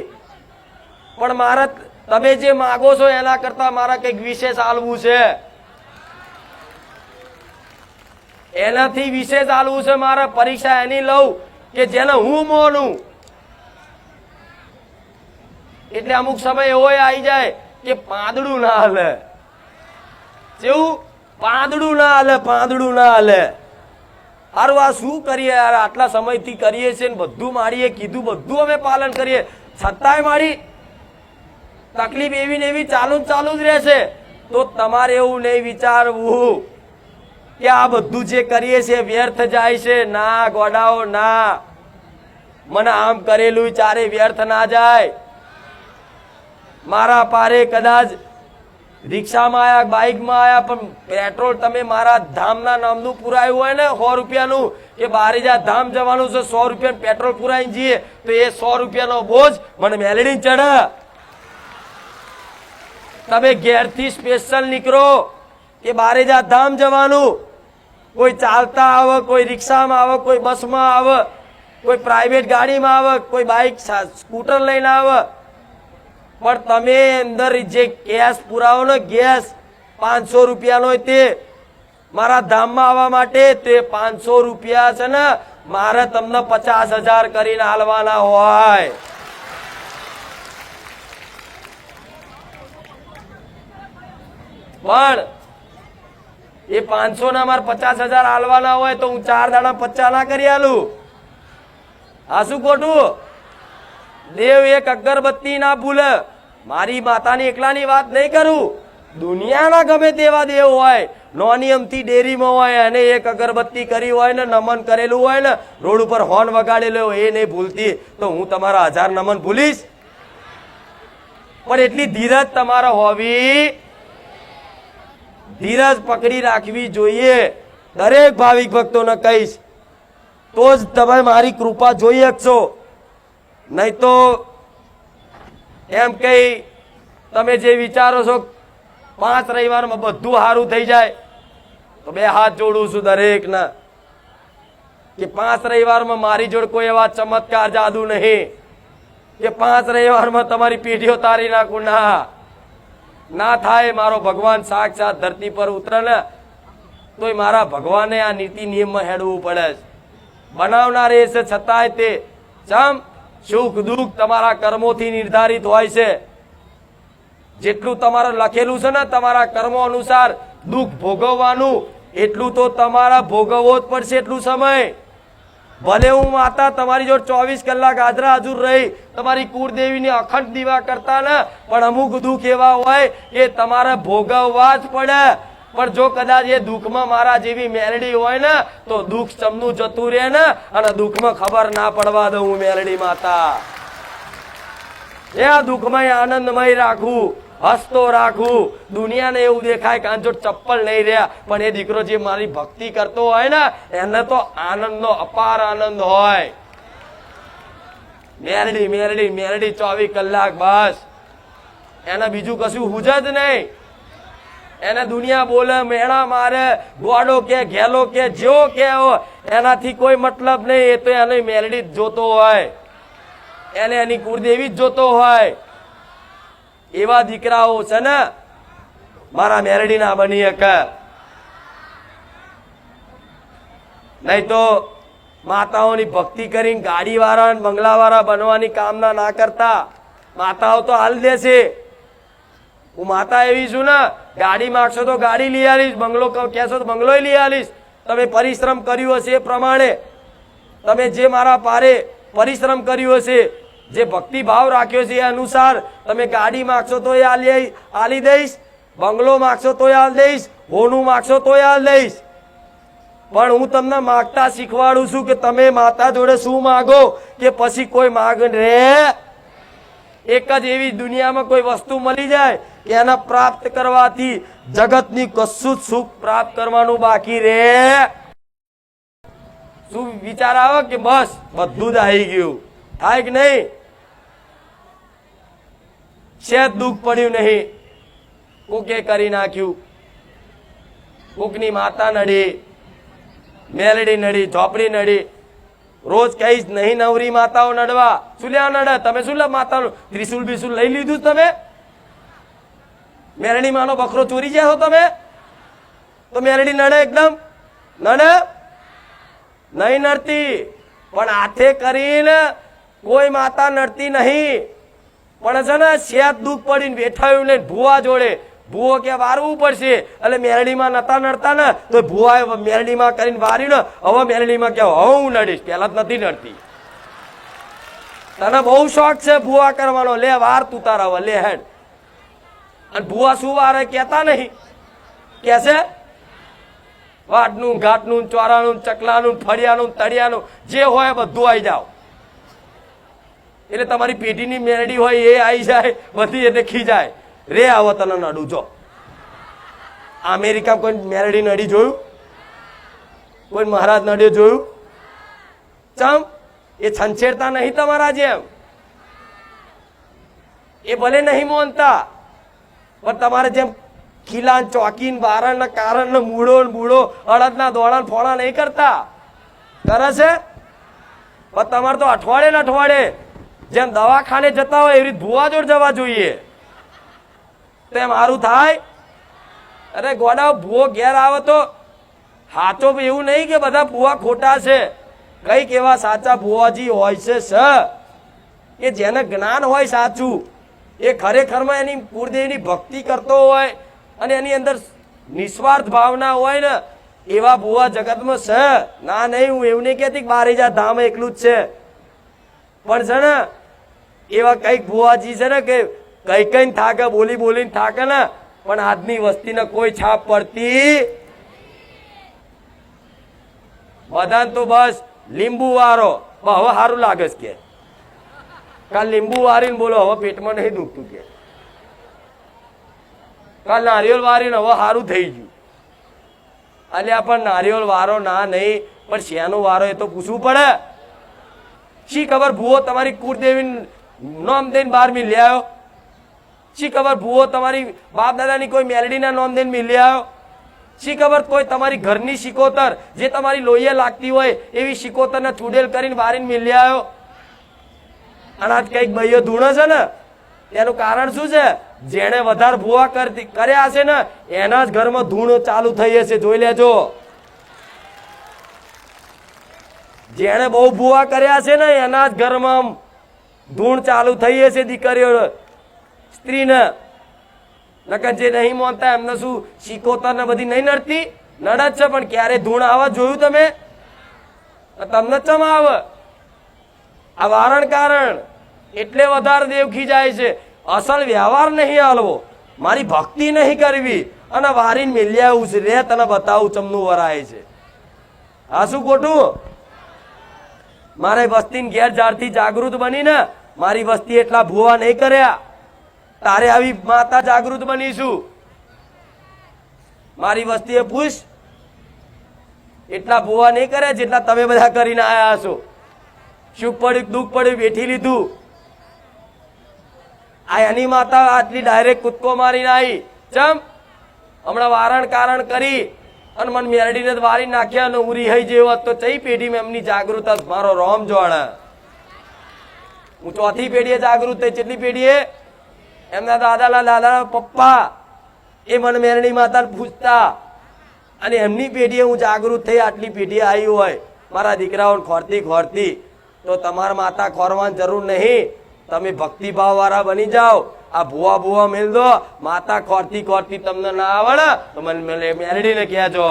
પણ મારા તમે જે માગો છો એના કરતા મારા કંઈક વિશેષ આલવું છે, એનાથી વિશેષ આલવું છે. મારે પરીક્ષા એની લઉં કે જેને હું માનું. એટલે અમુક સમય એવો આવી જાય કે પાંદડું ના હાલે. જેવું પાંદડું ના હાલે, પાંદડું ના હાલે. હારું, આ શું કરીએ યાર? આટલા સમયથી કરીએ છીએ, બધું મારીએ કીધું, બધું અમે પાલન કરીએ, છતાંય મારી તકલીફ એવી ને એવી ચાલુ જ રહેશે. તો તમારે એવું નહીં વિચારવું કે આ બધું જે કરીએ છીએ વ્યર્થ જાય છે. ના ગોડાઓ, ના, મને આમ કરેલું ચારે વ્યર્થ ના જાય. મારા પારે કદાચ રિક્ષામાં આયા, બાઇકમાં આયા, પણ પેટ્રોલ તમે મારા ધામના નામનું પુરાયું હોય ને 100 રૂપિયાનું, કે બારેજા ધામ જવાનું છે, 100 રૂપિયાનું પેટ્રોલ પુરાઈને જઈએ, તો એ 100 રૂપિયાનો બોજ મને મેલડી ચડે. તમે ઘેરથી સ્પેશિયલ નીકળો કે બારેજા ધામ જવાનું, કોઈ ચાલતા આવે, કોઈ રિક્ષામાં આવે, કોઈ બસમાં આવે, કોઈ પ્રાઇવેટ ગાડીમાં આવે, કોઈ બાઇક સ્કૂટર લઈને આવે, પણ તમે અંદર જે ગેસ પુરાવો ને, ગેસ 500 રૂપિયાનો, તે મારા ધામમાં આવવા માટે તે 500 રૂપિયા છે ને મારે તમને 50,000 કરીને હાલવાના હોય. પણ એ 500 ના મારે 50,000 આલવાના હોય તો હું 4 દાડા 50 ના કરી આલું. આ શું ખોટું? દેવ એક અગરબત્તી ના ભૂલે. મારી માતાની એકલાની વાત નહીં કરું, દુનિયાના ગમે તેવા દેવ હોય, નોની અમથી ડેરીમાં હોય અને એક અગરબત્તી કરી હોય ને નમન કરેલું હોય ને રોડ ઉપર હોર્ન વગાડેલો હોય એ નહીં ભૂલતી તો હું તમારા 1000 નમન ભૂલીશ? પણ એટલી ધીરજ તમારે હોવી, ધીરજ પકડી રાખવી જોઈએ. દરેક ભાવિક ભક્તોને કહીશ તો જ તમે મારી કૃપા જોઈ શકશો. નહીં તો એમ કઈ તમે જે વિચારો છો 5 રવિવારમાં બધું સારું થઈ જાય, તો 2 હાથ જોડું છું દરેકના કે 5 રવિવારમાં મારી જોડે કોઈ એવા ચમત્કાર જાદુ નહીં કે 5 રવિવારમાં તમારી પેઢીઓ તારી નાખું. ના થાય. મારો ભગવાન સાક્ષાત ધરતી પર ઉતરે ને તોય મારા ભગવાને આ નીતિ નિયમમાં હેડવું પડે છે. બનાવનાર એ છે છતાંય તે ચમ સુખ દુઃખ તમારા કર્મોથી નિર્ધારિત હોય છે. જેટલું તમારે લખેલું છે ને તમારા કર્મો અનુસાર દુઃખ ભોગવવાનું, એટલું તો તમારા ભોગવવો જ પડશે એટલું સમય. ભલે હું માતા તમારી જોડે 24 કલાક હાજરા હાજર રહી તમારી કુળદેવીની અખંડ દીવા કરતા ને, પણ અમુક દુઃખ એવા હોય કે તમારે ભોગવવા જ પડે. પણ જો કદાચ એ દુઃખમાં મારા જેવી મેલડી હોય ને તો દુઃખ ચમનું જતું રહે ને અને દુઃખમાં ખબર ના પડવા દઉં. મેલડી માતા એ આ દુઃખમય આનંદમય રાખું, હસતો રાખું. દુનિયાને એવું દેખાય કે આ જો ચપ્પલ નહીં રહ્યા, પણ એ દીકરો જે મારી ભક્તિ કરતો હોય ને એને તો આનંદનો અપાર આનંદ હોય. મેલડી મેલડી મેલડી 24 કલાક બસ. એને બીજું કશું હુજ જ નહીં. એને દુનિયા બોલે, મેણા મારે, ગોડો કે ઘેલો કે જેવો કે એનાથી કોઈ મતલબ નહીં. એ તો એને મેલડી જ જોતો હોય, એને એની કુળદેવી જ જોતો હોય. એવા દીકરાઓ છે ને મારા મેલડી ના બની શકે. નહીં તો માતાઓની ભક્તિ કરીને ગાડી વાળા બંગલા વાળા બનવાની કામના ના કરતા. માતાઓ તો હાલ દેશે. હું માતા એવી છું ને, ગાડી માંગશો તો ગાડી લઈ આવીશ, બંગલો કહેશો તો બંગલો લઈ આવીશ. તમે પરિશ્રમ કર્યું હશે એ પ્રમાણે, તમે જે મારા પારે પરિશ્રમ કર્યું હશે, જે ભક્તિ ભાવ રાખ્યો છે એ અનુસાર તમે ગાડી માંગશો તો એ આલી દઈશ, બંગલો માંગશો તો આલી દઈશ, હોનું માંગશો તો આલી દઈશ. પણ હું તમને માગતા શીખવાડું છું કે તમે માતા જોડે શું માગો કે પછી કોઈ માગ રે. એક જ એવી દુનિયામાં કોઈ વસ્તુ મળી જાય કે એના પ્રાપ્ત કરવાથી જગતની કશું જ સુખ પ્રાપ્ત કરવાનું બાકી રે. શું વિચાર આવે કે બસ બધું જ આવી ગયું? થાય કે નહીં? શેદ દુઃખ પડ્યું નહીં. કોકે કરી નાખ્યું. કોકની માતા નડી, મેલડી નડી, ઝોપડી નડી. રોજ કહીશ નહીં નવરી માતાઓ નડવા. શું લ્યા નડે? તમે શું લે માતાનું ત્રિશુલ બિશુલ લઈ લીધું? તમે મેલડી માનો બકરો ચોરી જાય તમે તો મેલડી નડે? એકદમ નડે નહીં? નડતી. પણ હાથે કરીને કોઈ માતા નડતી નહીં. પણ છે ને શેત દુઃખ પડીને બેઠાયું ને ભુવા જોડે, ભુવો કે વારવું પડશે. એટલે મેરડીમાં નતા નડતા ને તો ભુવા મેરડીમાં કરીને વાર્યું ને, હવે મેરડીમાં કે હવે હું નડીશ, પેલા જ નથી નડતી. તને બહુ શોખ છે ભુવા કરવાનો, લે વાર તું તારા લે હેડ. અને ભુવા શું વારે કેતા નહીં, કે છે વાટનું ઘાટનું ચોરાનું ચકલાનું ફળિયાનું તળિયાનું જે હોય બધું આવી જાવ. એટલે તમારી પેઢીની મેરડી હોય એ આવી જાય બધી, એટલે ખીજાય રે આવો તને નડું. જો અમેરિકા કોઈ મેરડી નડી જોયું? કોઈ મહારાજ નડ્યો જોયું? ચમ એ છંછેડતા નહીં તમારા જેમ. એ ભલે નહીં મોનતા, પણ તમારે જેમ ખીલા ચોકીન બારણ કારણ મૂળો બૂળો અડદના દોડા ફોડા નહીં કરતા. કરે છે? પણ તમારે તો અઠવાડિયે ને અઠવાડિયે જેમ દવાખાને જતા હોય એવી રીતે ભુવા જોડ જવા જોઈએ. તેમ સારું થાય. અરે ગોડા ભુવો ઘેર આવે તો સાચો એવું નહીં કે બધા ભુવા ખોટા છે. કઈક એવા સાચા ભુવાજી હોય છે કે જેને જ્ઞાન હોય સાચું, એ ખરેખરમાં એની કુળદેવીની ભક્તિ કરતો હોય અને એની અંદર નિસ્વાર્થ ભાવના હોય ને એવા ભુવા જગતમાં છે. ના નહીં, હું એવું નહીં કહેતી કે બારેજા ધામ એકલું જ છે, પણ છે ને એવા કઈક ભુવાજી છે ને કે કઈ કઈ થાકે, બોલી બોલીને થાકે ને, પણ આજની વસ્તીને કોઈ છાપ પડતી. બધાને તો બસ લીંબુ વારો હવે સારું લાગે છે કે કાલ લીંબુ વારીને બોલો હવે પેટમાં નહીં દુખતું કે કાલ નારિયેળ વારીને હવે સારું થઈ ગયું. અલ્યા પણ નારિયેળ વારો ના નહીં, પણ શેનો વારો એ તો પૂછવું પડે. શી ખબર ભૂવો તમારી કુળદેવી નામ દઈને બહાર મિલી આવ્યો? શી ખબર ભૂવો તમારી બાપ દાદાની કોઈ મેલડીના નામ દઈને મિલી આવ્યો? શી ખબર કોઈ તમારી ઘરની શિકોતર જે તમારી લોહીએ લાગતી હોય એવી શિકોતરને ચૂડેલ કરીને બારીને મિલી આવ્યો? અને આજ કઈક ભાઈઓ ધૂણે છે ને એનું કારણ શું છે? જેને વધારે ભૂવા કર્યા હશે ને એના જ ઘરમાં ધૂણ ચાલુ થઈ હશે. જોઈ લેજો. જેને બહુ ભૂવા કર્યા છે ને એના જ ઘરમાં ધૂણ ચાલુ થઈ હશે દીકરીઓ સ્ત્રીને. નકર જે નહીં માનતા એમને શું શિકોતર ને બધી નહીં નડતી? નડ જ છે, પણ ક્યારે ધૂણ આવવા જોયું તમે? તમને ચમ આવે? આ વારણ કારણ એટલે વધારે દેવખી જાય છે. અસલ વ્યવહાર નહીં હાલવો, મારી ભક્તિ નહીં કરવી અને વારીને મિલ્યા આવું રે તને બતાવું ચમનું વરાય છે. આ શું ખોટું? મારે વસ્તી ઘેર જારથી જાગૃત બની ને મારી વસ્તી એટલા ભૂવા નહીં કર્યા. તારે આવી માતા જાગૃત બનીશું. મારી વસ્તીએ પૂછ એટલા ભૂવા નહીં કર્યા જેટલા તમે બધા કરીને આયા છો. સુખ પડ્યું દુઃખ પડ્યું બેઠી લીધું. આ એની માતા આટલી ડાયરેક્ટ કૂદકો મારીને આવી. ચમ હમણાં વારણ કારણ કરી અને મને મેરડીને વારી નાખ્યા અને ઉરી હઈ જેવો તો ચઈ પેઢીમાં એમની જાગૃત મારો રોમ જોડે. હું ચોથી પેઢીએ જાગૃત થઈ. કેટલી પેઢીએ? એમના દાદાના દાદાના પપ્પા એ મને મેરડી માતાને પૂછતા અને એમની પેઢીએ હું જાગૃત થઈ. આટલી પેઢીએ આવી હોય મારા દીકરાઓને ખોરતી ખોરતી તો તમારા માતા ખોરવાની જરૂર નહીં. તમે ભક્તિભાવ વાળા બની જાઓ. આ ભૂવા ભૂવા મેલ દો. માતા ખોરતી ખોરતી તમને ના આવડે તો મને મેરડીને કહેજો.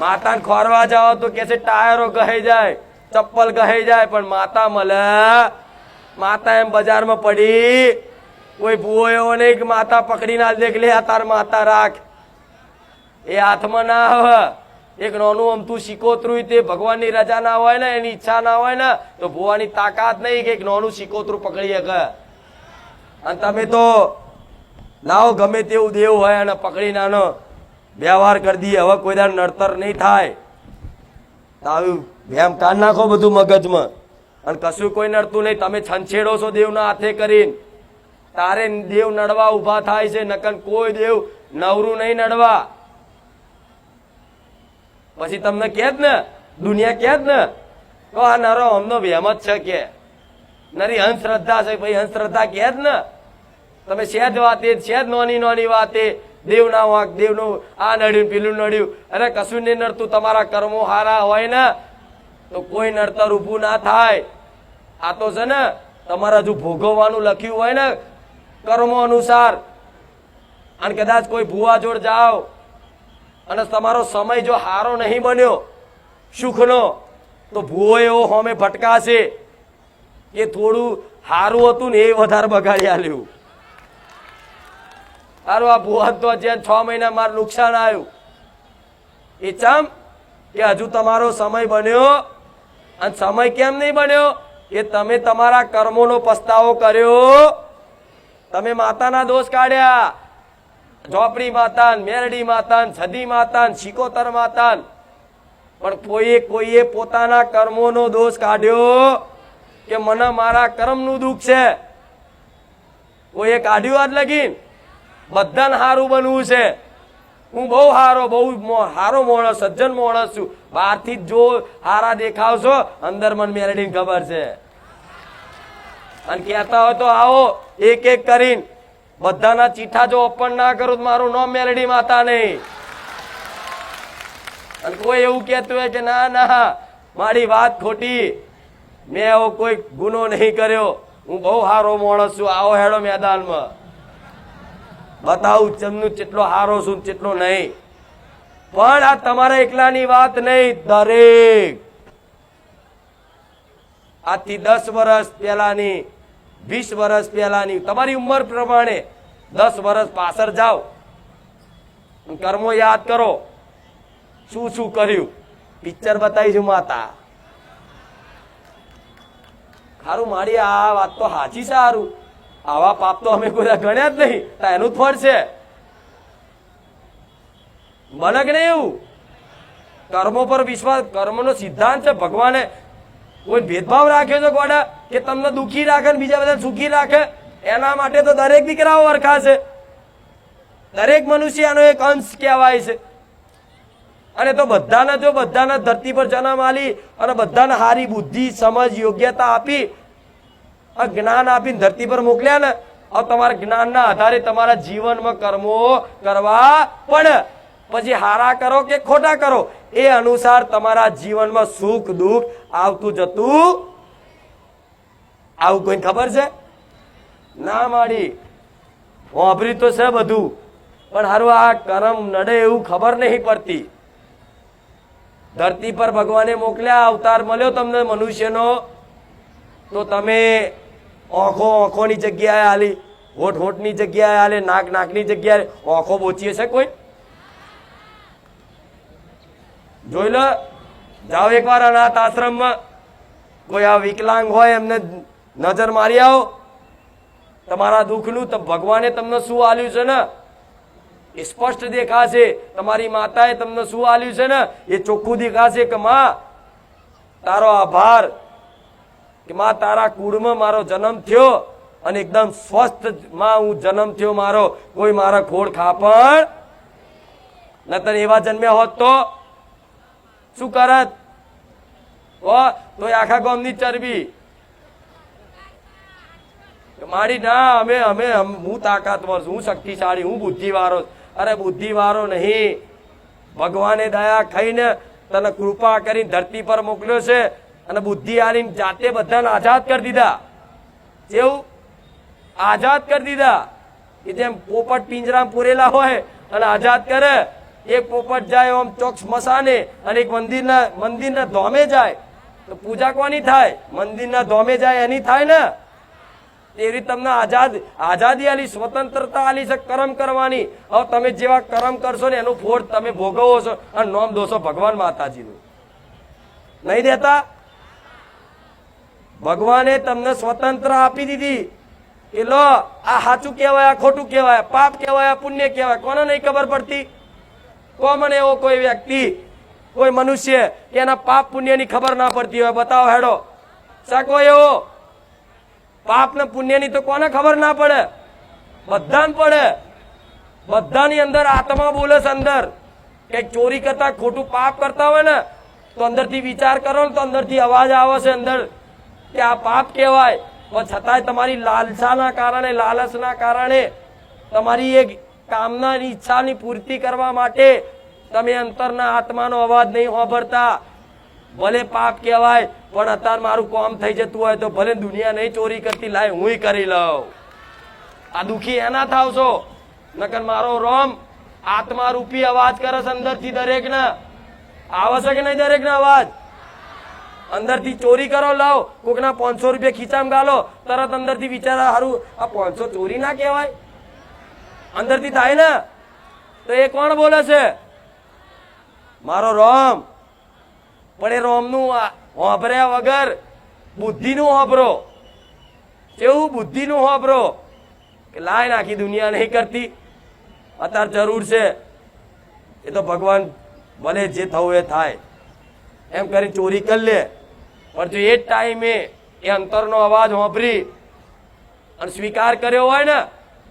માતાને ખોરવા જાઓ તો કે છે ટાયરો ગહાઈ જાય, ચપ્પલ ગહાઈ જાય, પણ માતા મળે? માતા એમ બજારમાં પડી કોઈ ભૂવો એવો નહીં કે માતા પકડી ના દેખ લે તાર માતા રાખ. એ હાથમાં ના આવે. એક નાનું અમથું શિકોતરું તે ભગવાનની રજા ના હોય ને એની ઈચ્છા ના હોય ને તો ભૂવાની તાકાત નહીં કે એક નાનું શિકોતરું પકડી શકે. અને તમે તો લાવો ગમે તેવું દેવ હોય અને પકડી નાનો વ્યવહાર કરી દઈએ. હવે કોઈ દાડ નડતર નહીં થાય. આવું એમ કાઢ નાખો બધું મગજમાં અને કશું કોઈ નડતું નહીં. તમે છંછેડો છો દેવના હાથે કરીને. તારે દેવ નડવા ઉભા થાય છે, નકર કોઈ દેવ નવરું નહીં નડવા. પછી તમને કે જ ને દુનિયા કે જ ને તો આ નરો અમનો વહેમ જ છે કે નરી અંધશ્રદ્ધા છે. ભાઈ અંધશ્રદ્ધા કે જ ને તમે સહેજ વાતે સહેજ નોની નોની વાતે દેવના વાંક દેવનું આ નડ્યું પેલું નડ્યું. અરે કશું નહીં નડતું. તમારા કર્મો હારા હોય ને તો કોઈ નડતર ઊભું ના થાય. આ તો છે ને તમારે હજુ ભોગવવાનું લખ્યું હોય ને કર્મો અનુસાર. અને કદાચ કોઈ ભૂવા જોડ જાઓ અને તમારો સમય જો હારો નહીં બન્યો સુખનો તો ભૂવો એવો હોમે ભટકાશે કે થોડું હારું હતું ને એ વધારે બગાડી આલ્યું. સારું આ ભૂવા તો જ્યાં 6 મહિના મારું નુકસાન આવ્યું. એ ચમ કે હજુ તમારો સમય બન્યો. અને સમય કેમ નહીં બન્યો? કે તમે તમારા કર્મોનો પસ્તાવો કર્યો. તમે માતાના દોષ કાઢ્યા. ઝોપડી માતા, મેરડી માતા, છદી માતા, શિકોતર માતા, પણ કોઈએ પોતાના કર્મોનો દોષ કાઢ્યો કે મને મારા કર્મનું દુઃખ છે. કોઈએ કાઢ્યું આજ લગીન? બધાને હારું બનવું છે. હું બહુ હારો માણસ, સજ્જન માણસ છું. બહારથી જ જો હારા દેખાવશો, અંદર મને મેરડીને ખબર છે. અને કહેતા હોય તો આવો એક એક કરીને બધાના ચીઠા જો ઓપન ના કરું મારું નામ મેલડી માતા નહીં. અને કોઈ એવું કહેતું હોય કે ના ના મારી વાત ખોટી, મેં એવો કોઈ ગુનો નહીં કર્યો, હું બહુ સારો માણસ છું, આવો હેડો મેદાનમાં. બતાવું ચમનું કેટલો હારો છું કેટલો નહીં. પણ આ તમારા એકલાની વાત નહીં, દરેક આજથી 10 વર્ષ પહેલાની 20 વર્ષ પહેલાની તમારી ઉંમર પ્રમાણે 10 વર્ષ પાછળ જાઓ, કર્મો યાદ કરો, શું શું કર્યું. પિક્ચર બતાવીશું માતા. ખારું મારી આ વાત તો સાચી છે. સારું, આવા પાપ તો અમે કોઈ ગણ્યા જ નહીં, તો એનું ફળ છે. બને કે નહીં એવું? કર્મો પર વિશ્વાસ, કર્મનો સિદ્ધાંત છે. ભગવાને કોઈ ભેદભાવ રાખ્યો છે ગોડા કે તમને દુઃખી રાખે ને બીજા બધા સુખી રાખે? એના માટે તો દરેક દીકરાઓ વરખા છે. દરેક મનુષ્ય એનો એક અંશ કહેવાય છે. અને તો બધાને જો બધાને ધરતી પર જન્મ આલી અને બધાને હારી બુદ્ધિ સમજ યોગ્યતા આપી જ્ઞાન આપીને ધરતી પર મોકલ્યા ને, હવે તમારા જ્ઞાનના આધારે તમારા જીવનમાં કર્મો કરવા પડે. પછી હારા કરો કે ખોટા કરો એ અનુસાર તમારા જીવનમાં સુખ દુઃખ આવતું જતું. આવું કોઈ ખબર છે? ના માડી વાપરી તો છે બધું, પણ હારું આ કર્મ નડે એવું ખબર નહીં પડતી. ધરતી પર ભગવાને મોકલ્યા, અવતાર મળ્યો તમને મનુષ્યનો, તો તમે આંખો આંખોની જગ્યાએ આલી, હોઠ હોઠની જગ્યાએ આલે, નાક નાકની જગ્યાએ આંખો બોચીએ છે કોઈ? જોઈ લો, જાઓ એકવાર અનાથ આશ્રમમાં, કોઈ આ વિકલાંગ હોય એમને નજર મારી આવો. તમારા દુઃખનું તો ભગવાને તમને શું આલ્યું છે ને એ સ્પષ્ટ દેખાશે. તમારી માતાએ તમને શું આલ્યું છે ને એ ચોખ્ખું દેખાશે કે માં તારો આભાર, કે માં તારા કુળમાં મારો જન્મ થયો અને એકદમ સ્વસ્થ માં હું જન્મ થયો મારો, કોઈ મારા ખોળ ખાપણ નતર એવા જન્મ્યા હોત તો શું કરત? તો આખા ગામની ચરબી મારી. ના, અમે અમે હું તાકાતવર છું, હું શક્તિશાળી, હું બુદ્ધિવાળો. અરે બુદ્ધિવાળો નહીં, ભગવાને દયા ખાઈને તને કૃપા કરીને ધરતી પર મોકલ્યો છે અને બુદ્ધિ આલીને જાતે બધાને આઝાદ કરી દીધા. જેવું આઝાદ કરી દીધા કે જેમ પોપટ પિંજરામાં પૂરેલા હોય અને આઝાદ કરે. એક પોપટ જાય આમ ચોક સ્મશાને અને એક મંદિરના ધોમે જાય તો પૂજા કોની થાય? મંદિરના ધોમે જાય એની થાય ને. એવી તમને આઝાદી આલી, સ્વતંત્રતા આલી છે કર્મ કરવાની. હવે તમે જેવા કર્મ કરશો ને એનું ફળ તમે ભોગવો છો અને નોમ દોશો ભગવાન માતાજીનું. નહીં દેતા? ભગવાને તમને સ્વતંત્ર આપી દીધી કે લો આ સાચું કહેવાય, આ ખોટું કહેવાય, પાપ કહેવાય, પુણ્ય કહેવાય. કોને નહીં ખબર પડતી? કોમન એવો કોઈ વ્યક્તિ, કોઈ મનુષ્ય કે એના પાપ પુણ્યની ખબર ના પડતી હોય? બતાવો હેડો. શકો એવો? પાપ ને પુણ્ય ની તો કોને ખબર ના પડે? બધાને પડે. બધાની અંદર આત્મા બોલે છે. અંદર કઈક ચોરી કરતા ખોટું પાપ કરતા હોય ને તો અંદરથી વિચાર કરો ને તો અંદરથી અવાજ આવે છે અંદર કે આ પાપ કહેવાય. પણ છતાંય તમારી લાલસાના કારણે, લાલચના કારણે, તમારી એક કામનાની ઈચ્છાની પૂર્તિ કરવા માટે તમે અંતરના આત્માનો અવાજ નહીં સાંભળતા. ભલે પાપ કહેવાય પણ અત્યારે મારું કામ થઈ જતું હોય તો ભલે દુનિયા નહીં ચોરી કરતી, લાય હું કરી લઉં. આ દુખી એના થાવ છો. નકર મારો રોમ આત્મા રૂપી અવાજ કરે છે અંદરથી દરેકને. આવે છે કે નહીં દરેકને અવાજ? અંદરથી ચોરી કરો, લાવ કોકના 500 રૂપિયા ખીચામાં ગાલો, તરત અંદરથી વિચારા હારું આ 500 ચોરી ના કહેવાય? અંદરથી થાય ને. તો એ કોણ બોલે છે? મારો રોમ. પણ એ રોમનું હોંભર્યા વગર બુદ્ધિનું હોંભરો. કેવું બુદ્ધિનું હોંભરો કે લાય નાખી દુનિયા નહીં કરતી, અત્યારે જરૂર છે. એ તો ભગવાન ભલે જે થવું એ થાય એમ કરી ચોરી કરી લે. પણ જો એ જ ટાઈમે એ અંતરનો અવાજ હોંભરી અને સ્વીકાર કર્યો હોય ને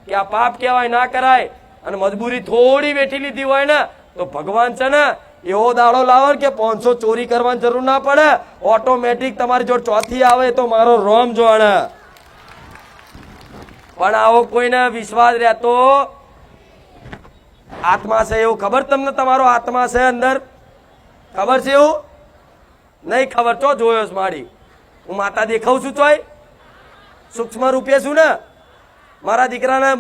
કે આ પાપ કહેવાય, ના કરાય, અને મજબૂરી થોડી વેઠી લીધી હોય ને તો ભગવાન છે ને એવો દાડો લાવો કે 500 ચોરી કરવાની જરૂર ના પડે, ઓટોમેટિક તમારી જોડે ચોથી આવે તો મારો રોમ જોણે. પણ આવો કોઈને વિશ્વાસ રહેતો આત્મા છે એવું ખબર તમને? તમારો આત્મા છે અંદર ખબર છે એવું? નહીં ખબર. ચો જોયો છે મારી? હું માતા દેખાઉં છું તોય સૂક્ષ્મ રૂપે છું ને. મારા દીકરાને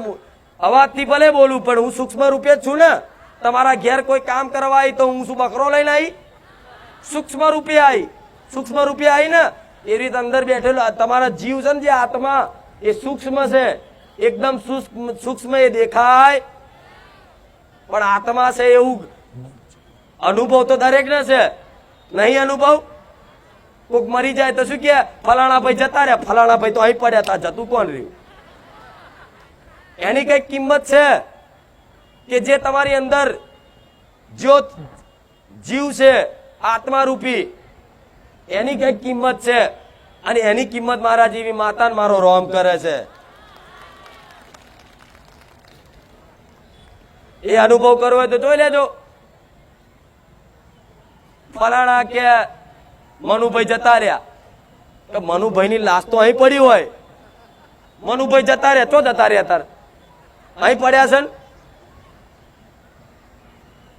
અવાજથી ભલે બોલું પણ હું સૂક્ષ્મ રૂપે જ છું ને. તમારા ઘેર કોઈ કામ કરવા આવી તો હું શું બકરો લઈને આવી? સૂક્ષ્મ રૂપે આવી. સૂક્ષ્મ રૂપે આવી ને એ રીતે અંદર બેઠેલો તમારા જીવ છે ને, જે આત્મા એ સૂક્ષ્મ છે, એકદમ સૂક્ષ્મ એ દેખાય પણ આત્મા છે એવું અનુભવ તો દરેક ને છે. નહીં અનુભવ? કોક મરી જાય તો શું કે ફલાણા ભાઈ જતા રહ્યા, ફલાણા ભાઈ તો અહીં પડ્યા હતા, જતું કોણ રહ્યું? એની કઈ કિંમત છે કે જે તમારી અંદર જ્યોત જીવ છે આત્મા રૂપી, એની કઈ કિંમત છે. અને એની કિંમત મારા જેવી માતા મારો રોમ કરે છે. એ અનુભવ કરવો હોય તો જોઈ લેજો. ફલાણા કે મનુભાઈ જતા રહ્યા, કે મનુભાઈ ની લાશ તો અહીં પડી હોય. મનુભાઈ જતા રહ્યા, ચો જતા રહ્યા તાર? અહીં પડ્યા છે ને.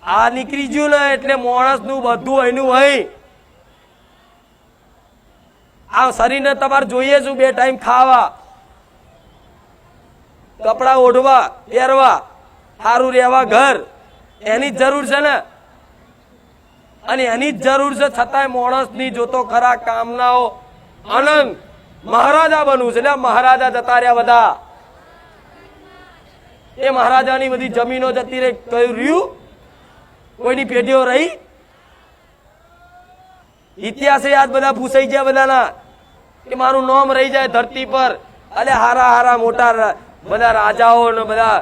આ નીકળી ગયું ને એટલે માણસ નું બધું એનું અહીં. આ શરીરને તમારે જોઈએ શું? 2 ટાઈમ ખાવા, કપડા ઓઢવા, પહેરવા, સારું રહેવા, ઘર, એની જ જરૂર છે ને. અને એની જ જરૂર છે છતાંય માણસની જોતો ખરા કામનાઓ અનંત. મહારાજા બનવું છે એટલે મહારાજા જતા રહ્યા બધા. એ મહારાજાની બધી જમીનો જતી રહી, કયું રહ્યું? કોઈની પેઢીઓ રહી? ઇતિહાસે યાદ બધા ભૂસાઈ ગયા બધાના, કે મારું નામ રહી જાય ધરતી પર. અલે હારા હારા મોટા બધા રાજાઓ ને બધા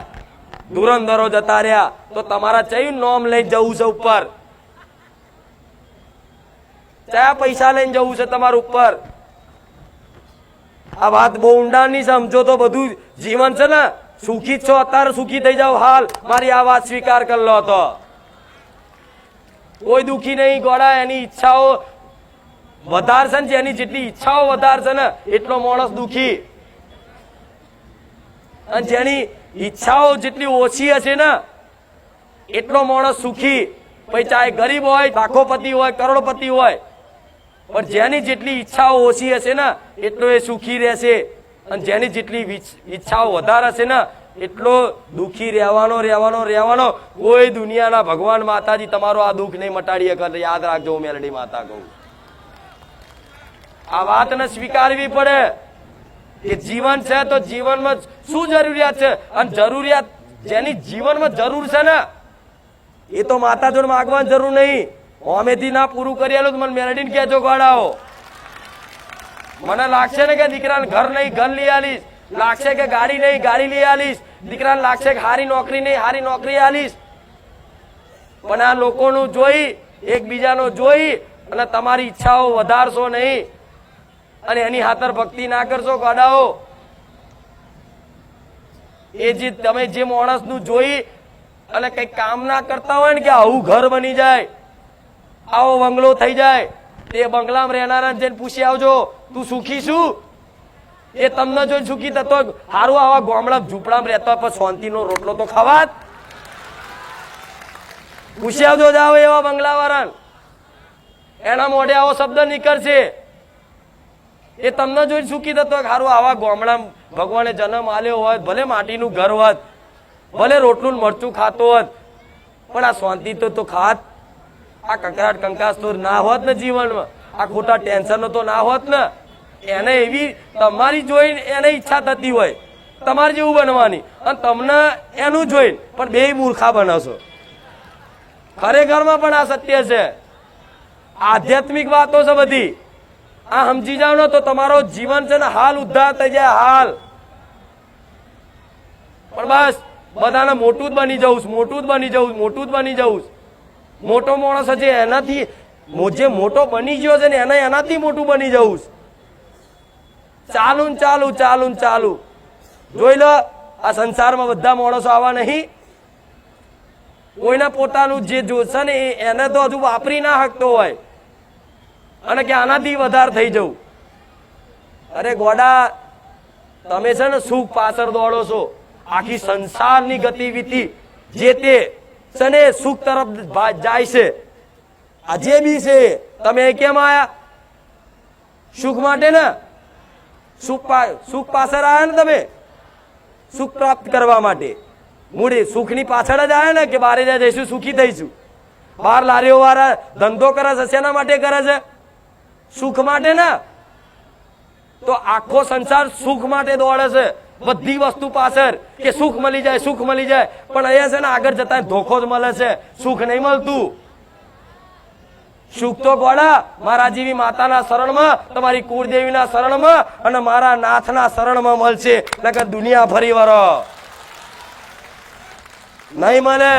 ધુરંધરો જતા રહ્યા, તો તમારા ચયું નામ લઈ જવું છે ઉપર? કયા પૈસા લઈને જવું છે તમારું ઉપર? આ વાત બહુ ઊંડાણ ની સમજો તો બધું જીવન છે ને સુખી છો, અત્યારે સુખી થઈ જાવ હાલ. મારી આ વાત સ્વીકાર કરી લો તો કોઈ દુખી નહીં. ગોળા એની ઈચ્છાઓ વધારે છે ને, જેની જેટલી ઈચ્છાઓ વધારે છે ને એટલો માણસ દુખી. અને જેની ઈચ્છાઓ જેટલી ઓછી હશે ને એટલો માણસ સુખી. પછી ચાહે ગરીબ હોય, લાખોપતિ હોય, કરોડપતિ હોય, પણ જેની જેટલી ઈચ્છાઓ ઓછી હશે ને એટલો એ સુખી રહેશે. અને જેની જેટલી ઈચ્છાઓ વધારે હશે ને એટલો દુખી રહેવાનો. કોઈ દુનિયાના ભગવાન માતાજી તમારો આ દુઃખ નહીં મટાડી શકે. યાદ રાખજો, હું મેલડી માતા કહું. આ વાતને સ્વીકારવી પડે કે જીવન છે તો જીવનમાં શું જરૂરિયાત છે. અને જરૂરિયાત જેની જીવનમાં જરૂર છે ને એ તો માતા જોડે માગવાની જરૂર નહીં. અમેથી ના પૂરું કરી આલો તો મને મેલડીને કહેજો ગોળાઓ. મને લાગશે ને કે દીકરાને ઘર નહીં, ઘર લઈ આલીશ. લાગશે કે ગાડી નહીં, ગાડી લઈ આલીશ. દીકરાને લાગશે કે હારી નોકરી નહીં, હારી નોકરી આલીશ. પણ આ લોકોનું જોઈ, એકબીજાનું જોઈ અને તમારી ઈચ્છાઓ વધારશો નહીં અને એની હાતર ભક્તિ ના કરશો ગોડાઓ. એ જે તમે જે માણસનું જોઈ અને કઈ કામ ના કરતા હોય ને કે આવું ઘર બની જાય, આવો બંગલો થઈ જાય, તે બંગલામાં રહેનારા જઈને પૂછી આવજો તું સુખી છું? એ તમને જોઈને સુખી થતો સારું આવા ગામડા ઝૂંપડામાં રહેતો પણ શાંતિનો રોટલો તો ખાવાત. પૂછી આવજો જાવ એવા બંગલા વાળા, એના મોઢે આવો શબ્દ નીકળશે. એ તમને જોઈને સુખી થતો સારું આવા ગામડા ભગવાને જન્મ આલ્યો હોત, ભલે માટીનું ઘર હોત, ભલે રોટલું મરચું ખાતો હોત, પણ આ શાંતિ તો ખાત. આ કંકરાટ કંકાસ તો ના હોત ને જીવનમાં, આ ખોટા ટેન્શનો તો ના હોત ને. એને એવી તમારી જોઈને એને ઈચ્છા થતી હોય તમારે જેવું બનવાની, અને તમને એનું જોઈને પણ બે મૂર્ખા બનાવશો. ખરેખરમાં પણ આ સત્ય છે, આધ્યાત્મિક વાતો છે બધી. આ સમજી જાવ ને તો તમારો જીવન છે ને હાલ ઉદ્ધાર થઈ જાય હાલ. પણ બસ બધાને મોટું જ બની જવું, મોટું જ બની જવું, મોટું જ બની જવું. મોટો માણસ છે એનાથી જે મોટો બની ગયો છે ને એનાથી મોટું બની જવું. ચાલુ ચાલુ ચાલુ ચાલુ જોઈ લો, આ સંસારમાં બધા માણસો આવા નહીં. કોઈના પોતાનું જે જોશે ને એને તો હજુ વાપરી ના શકતો હોય અને કે આનાથી વધારે થઈ જવું. અરે ગોડા, તમે છે ને સુખ પાછળ દોડો છો. આખી સંસારની ગતિવિધિ જે તે છે ને સુખ તરફ જાય છે. આ જે બી છે તમે કેમ આયા? સુખ માટે ને. સુખ પાછળ આવ્યા ને તમે, સુખ પ્રાપ્ત કરવા માટે. મૂડી સુખની પાછળ જ આવે ને કે બારે જ્યાં જઈશું સુખી થઈશું. બાર લારીઓ વાળા ધંધો કરે છે શેના માટે કરે છે? સુખ માટે ને. તો આખો સંસાર સુખ માટે દોડે છે, બધી વસ્તુ પાછળ કે સુખ મળી જાય, સુખ મળી જાય. પણ અહીંયા છે ને આગળ જતા ધોખો જ મળે છે, સુખ નહીં મળતું. સુખ તો ગોળા મારા જેવી માતાના શરણમાં, તમારી કુળદેવીના શરણમાં અને મારા નાથના શરણમાં મળશે. નકર દુનિયા ફરી વરો નહીં મળે,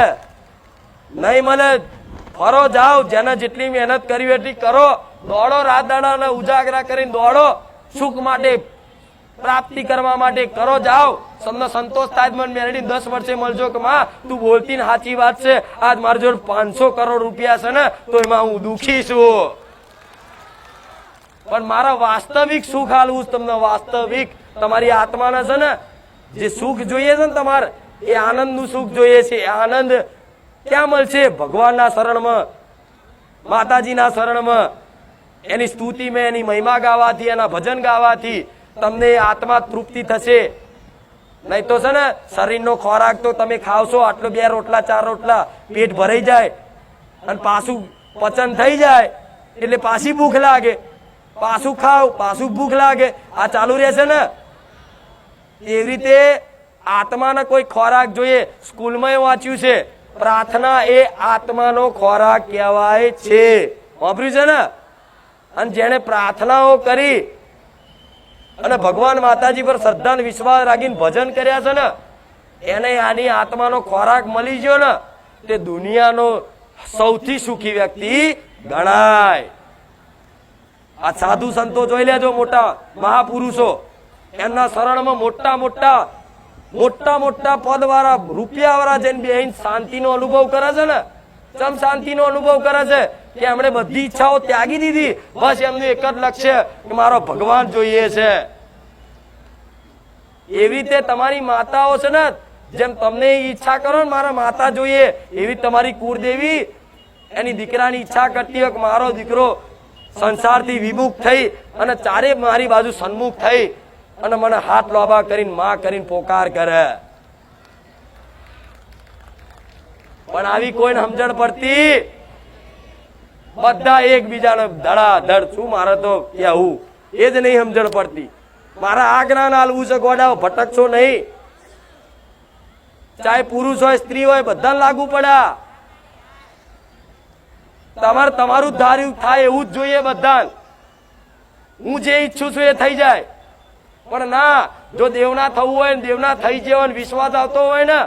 નહીં મળે. ફરો જાઓ, જેને જેટલી મહેનત કરી એટલી કરો, દોડો, રાત દાડા ઉજાગરા કરીને દોડો, સુખ માટે પ્રાપ્તિ કરવા માટે કરો, જાઓ. તમને સંતોષ થાય મને મેરડી 10 વર્ષે મળજો કે માં તું બોલતી ને સાચી વાત છે. આજ મારી જોડે 500 કરોડ રૂપિયા છે ને તો એમાં હું દુખી છું, પણ મારા વાસ્તવિક સુખ હાલવું તમને. વાસ્તવિક તમારી આત્માને છે ને જે સુખ જોઈએ છે ને તમારે, એ આનંદ નું સુખ જોઈએ છે. એ આનંદ ક્યાં મળશે? ભગવાનના શરણમાં, માતાજીના શરણમાં, એની સ્તુતિમાં, એની મહિમા ગાવાથી, એના ભજન ગાવાથી તમને આત્મા તૃપ્તિ થશે. નહીં તો છે ને શરીરનો ખોરાક તો તમે ખાવશો, આટલો 2 રોટલા 4 રોટલા પેટ ભરાઈ જાય અને પાછું પચન થઈ જાય એટલે પાછી ભૂખ લાગે, પાછું ખાવ પાછું ભૂખ લાગે, આ ચાલુ રહેશે ને. એવી રીતે આત્માને કોઈ ખોરાક જોઈએ. સ્કૂલમાં વાંચ્યું છે પ્રાર્થના એ આત્માનો ખોરાક કહેવાય છે, વાપર્યું છે ને. અને જેને પ્રાર્થનાઓ કરી અને ભગવાન માતાજી પર શ્રદ્ધા અને વિશ્વાસ રાખીને ભજન કર્યા છે ને, એને આની આત્માનો ખોરાક મળી ગયો ને, તે દુનિયાનો સૌથી સુખી વ્યક્તિ ગણાય. આ સાધુ સંતો જોઈ લેજો, મોટા મહાપુરુષો, એમના શરણમાં મોટા મોટા પદ વાળા, રૂપિયા વાળા જઈને બેહીને શાંતિનો અનુભવ કરે છે ને. ચમ શાંતિનો અનુભવ કરે છે કે એમણે બધી ઈચ્છાઓ ત્યાગી દીધી, બસ એમનું એક જ લક્ષ્ય કે મારો ભગવાન જોઈએ છે. એવી રીતે તમારી માતાઓ છે ને, જેમ તમને ઈચ્છા કરો ને મારા માતા જોઈએ, એવી તમારી કુળદેવી એની દીકરાની ઈચ્છા કરતી હોય કે મારો દીકરો સંસારથી વિમુખ થઈ અને ચારે મારી બાજુ સન્મુખ થઈ અને મને હાથ લોબા કરીને માં કરીને પોકાર કરે. પણ આવી કોઈને સમજણ પડતી? બધા એકબીજાને ધડાધડ. શું મારે તો કેવું એ જ નહીં સમજણ પડતી. મારા આ જ્ઞાન હાલવું છે ગોડાઓ, ભટકશો નહીં. ચાહે પુરુષ હોય સ્ત્રી હોય બધાને લાગુ પડ્યા. તમારે તમારું ધાર્યું થાય એવું જ જોઈએ બધાને. હું જે ઈચ્છું છું એ થઈ જાય. પણ ના, જો દેવના થવું હોય ને દેવના થઈ જવાનો વિશ્વાસ આવતો હોય ને,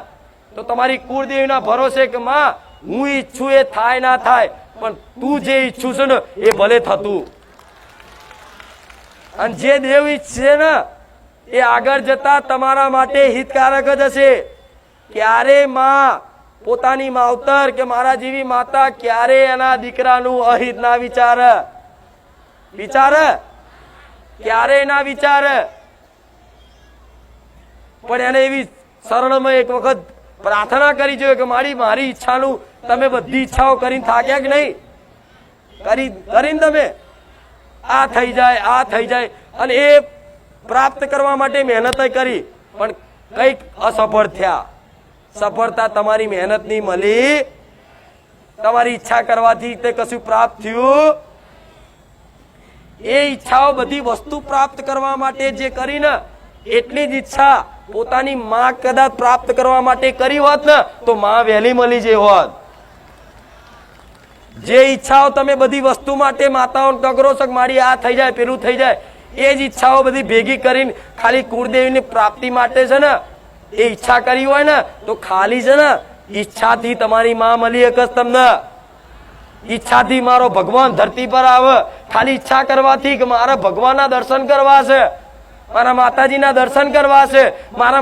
તો તમારી કુળદેવીના ભરોસે કે માં હું ઈચ્છું એ થાય ના થાય, પણ તું જે ઈચ્છું છે ને એ ભલે થતું. અને જે દેવ ઈચ્છે ને એ આગળ જતા તમારા માટે હિતકારક જ હશે. ક્યારે માં પોતાની માવતર કે મારા જેવી માતા ક્યારે એના દીકરાનું અહિત ના વિચારે? ક્યારે ના વિચારે? પણ એને એવી શરણમાં એક વખત પ્રાર્થના કરી જોઈએ કે મારી ઈચ્છાનું તમે બધી ઈચ્છાઓ કરીને થાક્યા કે નહીં? કરીને તમે આ થઈ જાય અને એ પ્રાપ્ત કરવા માટે મહેનત કરી પણ કઈક અસફળ થયા. સફળતા તમારી મહેનત ની મળી, તમારી ઈચ્છા કરવાથી તે કશું પ્રાપ્ત થયું? એ ઈચ્છાઓ બધી વસ્તુ પ્રાપ્ત કરવા માટે જે કરી ને, એટલી જ ઈચ્છા પોતાની માં કદાચ પ્રાપ્ત કરવા માટે કરી હોત ને તો માં વહેલી મળી જે હોત. જે ઈચ્છાઓ તમે બધી વસ્તુ માટે માતાઓ કગરો છો મારી આ થઈ જાય પેલું થઈ જાય, એ જ ઈચ્છાઓ બધી ભેગી કરીને ખાલી કુળદેવીની પ્રાપ્તિ માટે છે ને એ ઈચ્છા કરી હોય ને તો ખાલી છે ને ઈચ્છાથી તમારી માં મળી એક જ તમને. ઈચ્છાથી મારો ભગવાન ધરતી પર આવે, ખાલી ઈચ્છા કરવાથી કે મારા ભગવાનના દર્શન કરવા છે, મારા માતાજીના દર્શન કરવા છે,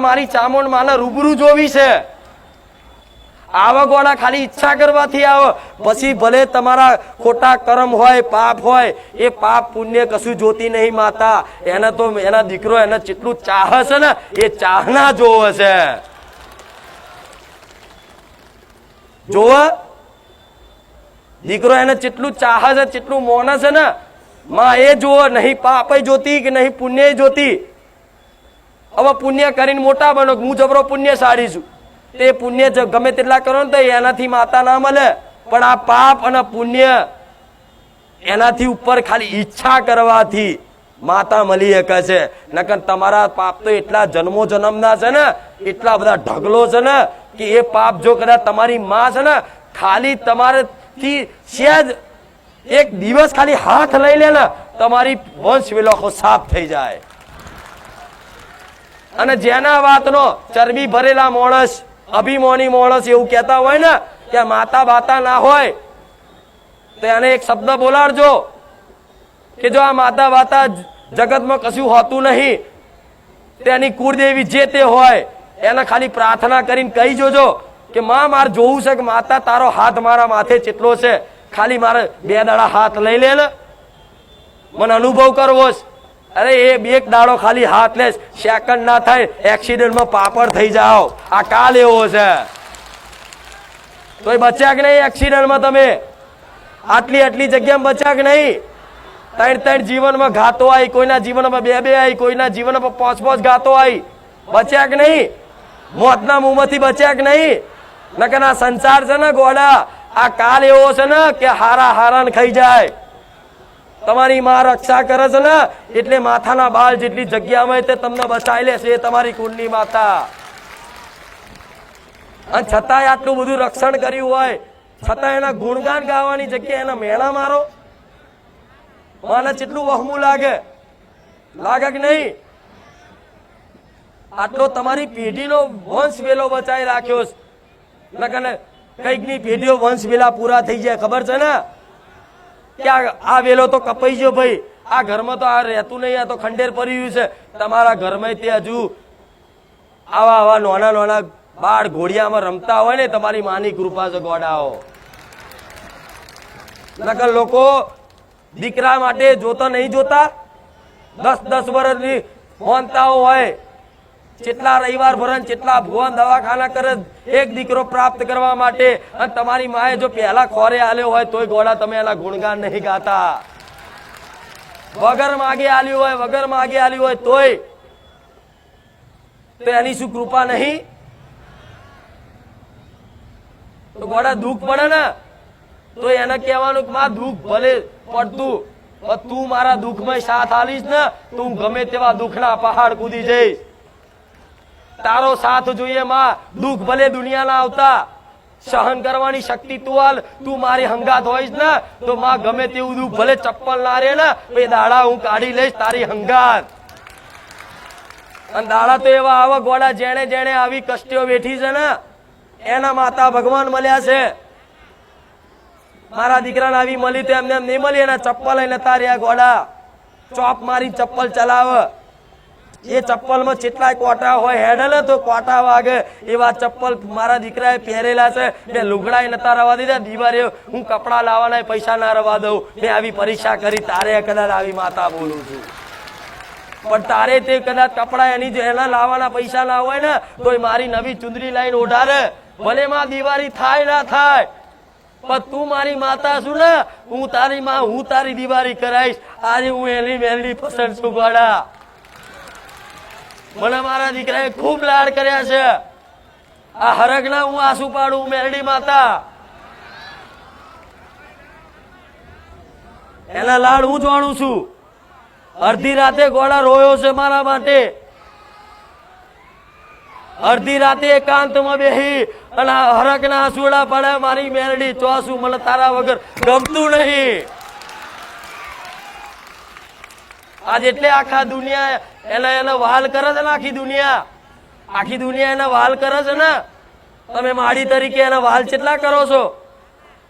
મારી ચામુંડ માને રૂબરૂ જોવી છે. આવા ગોળા ખાલી ઈચ્છા કરવાથી આવો. પછી ભલે તમારા ખોટા કર્મ હોય, પાપ હોય, એ પાપ પુણ્ય કશું જોતી નહીં માતા. એને તો એના દીકરો એને જેટલું ચાહ છે ને એ ચાહના જોવે છે. જોવે દીકરો એને જેટલું ચાહ છે, જેટલું મોને છે ને માં એ જોવે. નહીં પાપ જોતી કે નહીં પુણ્ય જોતી. હવે પુણ્ય કરીને મોટા બનો, હું જબરો પુણ્યશાળી છું, તે પુણ્ય ગમે તેટલા કરો ને તો એનાથી માતા ના મળે, પણ આ પાપ અને પુણ્ય એનાથી ઉપર ખાલી ઈચ્છા કરવાથી માતા મળી શકે છે. નકર તમારા પાપ તો એટલા જન્મો જન્મના છે ને, એટલા બધા ઢગલો છે ને કે એ પાપ જો કદાચ તમારી માં છે ને ખાલી તમારાથી સહેજ એક દિવસ ખાલી હાથ લઈ લે ને તમારી વંશ વિલોકો સાફ થઈ જાય. અને જેના વાતનો ચરબી ભરેલા માણસ, અભિમાની માણસ એવું કહેતા હોય ને કે માતા બાતા ના હોય તો એને એક શબ્દ બોલાડજો કે જો આ માતા બાતા જગતમાં કશું હોતું નહીં, તેની કુળદેવી જે તે હોય એને ખાલી પ્રાર્થના કરીને કહી જોજો કે માં મારે જોવું છે કે માતા તારો હાથ મારા માથે કેટલો છે, ખાલી મારે 2 દાડા હાથ લઈ લે ને મને અનુભવ કરવો છે. અરે એ 1 દાડો ખાલી હાથ લે, સેકન્ડ ના થાય એક્સિડન્ટમાં પાપડ થઈ જાઓ. આ કાલ એવો છે, તોય બચ્યા કે નહીં એક્સિડન્ટમાં? તમે આટલી જગ્યામાં બચ્યા કે નહીં? 3 જીવનમાં ઘાતો આવી, કોઈના જીવનમાં 2 આવી, કોઈના જીવનમાં 5 ઘાતો આવી. બચ્યા કે નહીં? મોતના મુંહમાંથી બચ્યા કે નહીં? નકર આ સંસાર છે ને ગોડા, આ કાલ એવો છે ને કે હારા ને ખાઈ જાય. તમારી માં રક્ષા કરે છે ને એટલે માથાના બાલ જેટલી જગ્યામાં તે તમને બચાવી લેશે, એ તમારી કુળની માતા. અને છતાંય આટલું બધું રક્ષણ કર્યું હોય છતાં એના ગુણગાન ગાવાની જગ્યાએ એના મેળા મારો, મને કેટલું વહમું લાગે કે નહીં? આટલો તમારી પેઢીનો વંશ વેલો બચાવી રાખ્યો છે. નકર કઈક ની પેઢીઓ વંશ વેલા પૂરા થઈ જાય ખબર છે ને કે આ વેલો તો કપાઈ ગયો ભાઈ, આ ઘરમાં તો આ રહેતું નહીં, આ તો ખંડેર પડ્યું છે. તમારા ઘરમાં તે હજુ આવા નાના બાળ ઘોડિયામાં રમતા હોય ને તમારી માની કૃપા છે ગોડાઓ. નકર લોકો દીકરા માટે જોતા નહીં જોતા, 10 વર્ષની મોનતાઓ હોય, કેટલા રવિવાર ભરણ, કેટલા ભગવાન દવાખાના કરે એક દીકરો પ્રાપ્ત કરવા માટે. અને તમારી માએ જો પહેલા ખોરે આલ્યો હોય તોય ગોડા તમે એના ગુણગાન નહીં ગાતા. વગર માગે આલ્યું હોય તોય તો એની શું કૃપા નહીં? તો ગોડા દુઃખ પડે ને તો એને કહેવાનું કે માં દુઃખ ભલે પડતું પણ તું મારા દુઃખમાં સાથ આલીશ ને, તું ગમે તેવા દુઃખના પહાડ કૂદી જઈશ. તારો સાથ જોઈએ માં, દુઃખ ભલે દુનિયાના આવતા સહન કરવાની શક્તિ તું હાલ, તું મારી હંગાત હોઈશ ને તો માં ગમે તેવું દુઃખ ભલે ચપ્પલ ના રે ને એ દાડા હું કાઢી લઈશ તારી હંગાત. અને દાડા તો એવા આવા ગોડા જેણે આવી કષ્ટીઓ વેઠી છે ને એના માતા ભગવાન મળ્યા છે. મારા દીકરાને આવી મળી તો એમને નહીં મળી, એના ચપ્પલ લઈને તાર્યા ગોડા, ચોપ મારી ચપ્પલ ચલાવે. એ ચપ્પલમાં કેટલાય કોટા હોય, હેડલે તો કોટા વાગે એવા ચપ્પલ મારા દીકરાએ પહેરેલા છે. મેં લુગડા નતા રવા દીધા, દિવારે હું કપડા લાવવાના પૈસા ના રવા દઉં. મેં આવી પરીક્ષા કરી, તારે કદાચ આવી માતા બોલું છું. પણ તારે તે કદાચ કપડા એના લાવવાના પૈસા ના હોય ને તો મારી નવી ચુંદડી લાઈન ઓઢારે, ભલે માં દિવાળી થાય ના થાય, પણ તું મારી માતા છું ને, હું તારી માં, હું તારી દિવાળી કરાઈશ. આજે હું એની મેલડી પસંદ છું ગોડા. મને મારા દીકરાએ ખૂબ લાડ કર્યા છે. આ હરગના હું આંસુ પાડું મેલડી માતા, એના લાડ હું જાણું છું. અડધી રાતે ગોળા રોયો છે મારા માટે, અડધી રાતે એકાંતમાં બેહી અને હરકના આંસુડા પડે મારી મેલડી ચોસું, મને તારા વગર ગમતું નહીં. આજ એટલે આખા દુનિયા એને વાલ કરે છે ને, આખી દુનિયા એને વાલ કરે છે ને. તમે માડી તરીકે એના વાલ કેટલા કરો છો?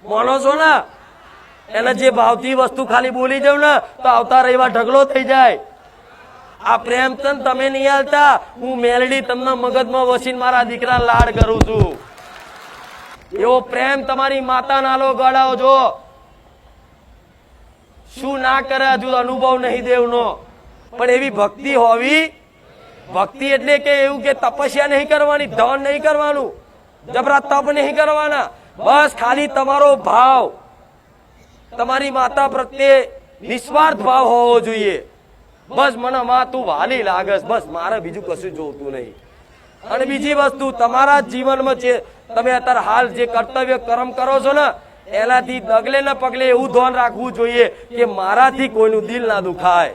માનો છો ને? એને જે ભાવતી વસ્તુ ખાલી બોલી જાવ ને તો આવતા રવિવાર ઢગલો થઈ જાય. આ પ્રેમચંદ તમે નહીં હાલતા, હું મેલડી તમને મગજમાં વસીને મારા દીકરા લાડ કરું છું. એવો પ્રેમ તમારી માતા નાલો ગળાઓ જો શું ના કરે, હજુ અનુભવ નહીં દેવનો. પણ એવી ભક્તિ હોવી, ભક્તિ એટલે કે એવું કે તપસ્યા નહીં કરવાની, ધન નહીં કરવાનું, જબરા તપ નહીં કરવાના, બસ ખાલી તમારો ભાવ તમારી માતા પ્રત્યે નિસ્વાર્થ ભાવ હોવો જોઈએ. બસ મને માં તું વાલી લાગસ, બસ મારે બીજું કશું જોતું નહીં. અને બીજી વસ્તુ તમારા જીવનમાં છે તમે અત્યારે હાલ જે કર્તવ્ય કર્મ કરો છો ને એનાથી ડગલે ને પગલે એવું ધ્યાન રાખવું જોઈએ કે મારાથી કોઈનું દિલ ના દુખાય.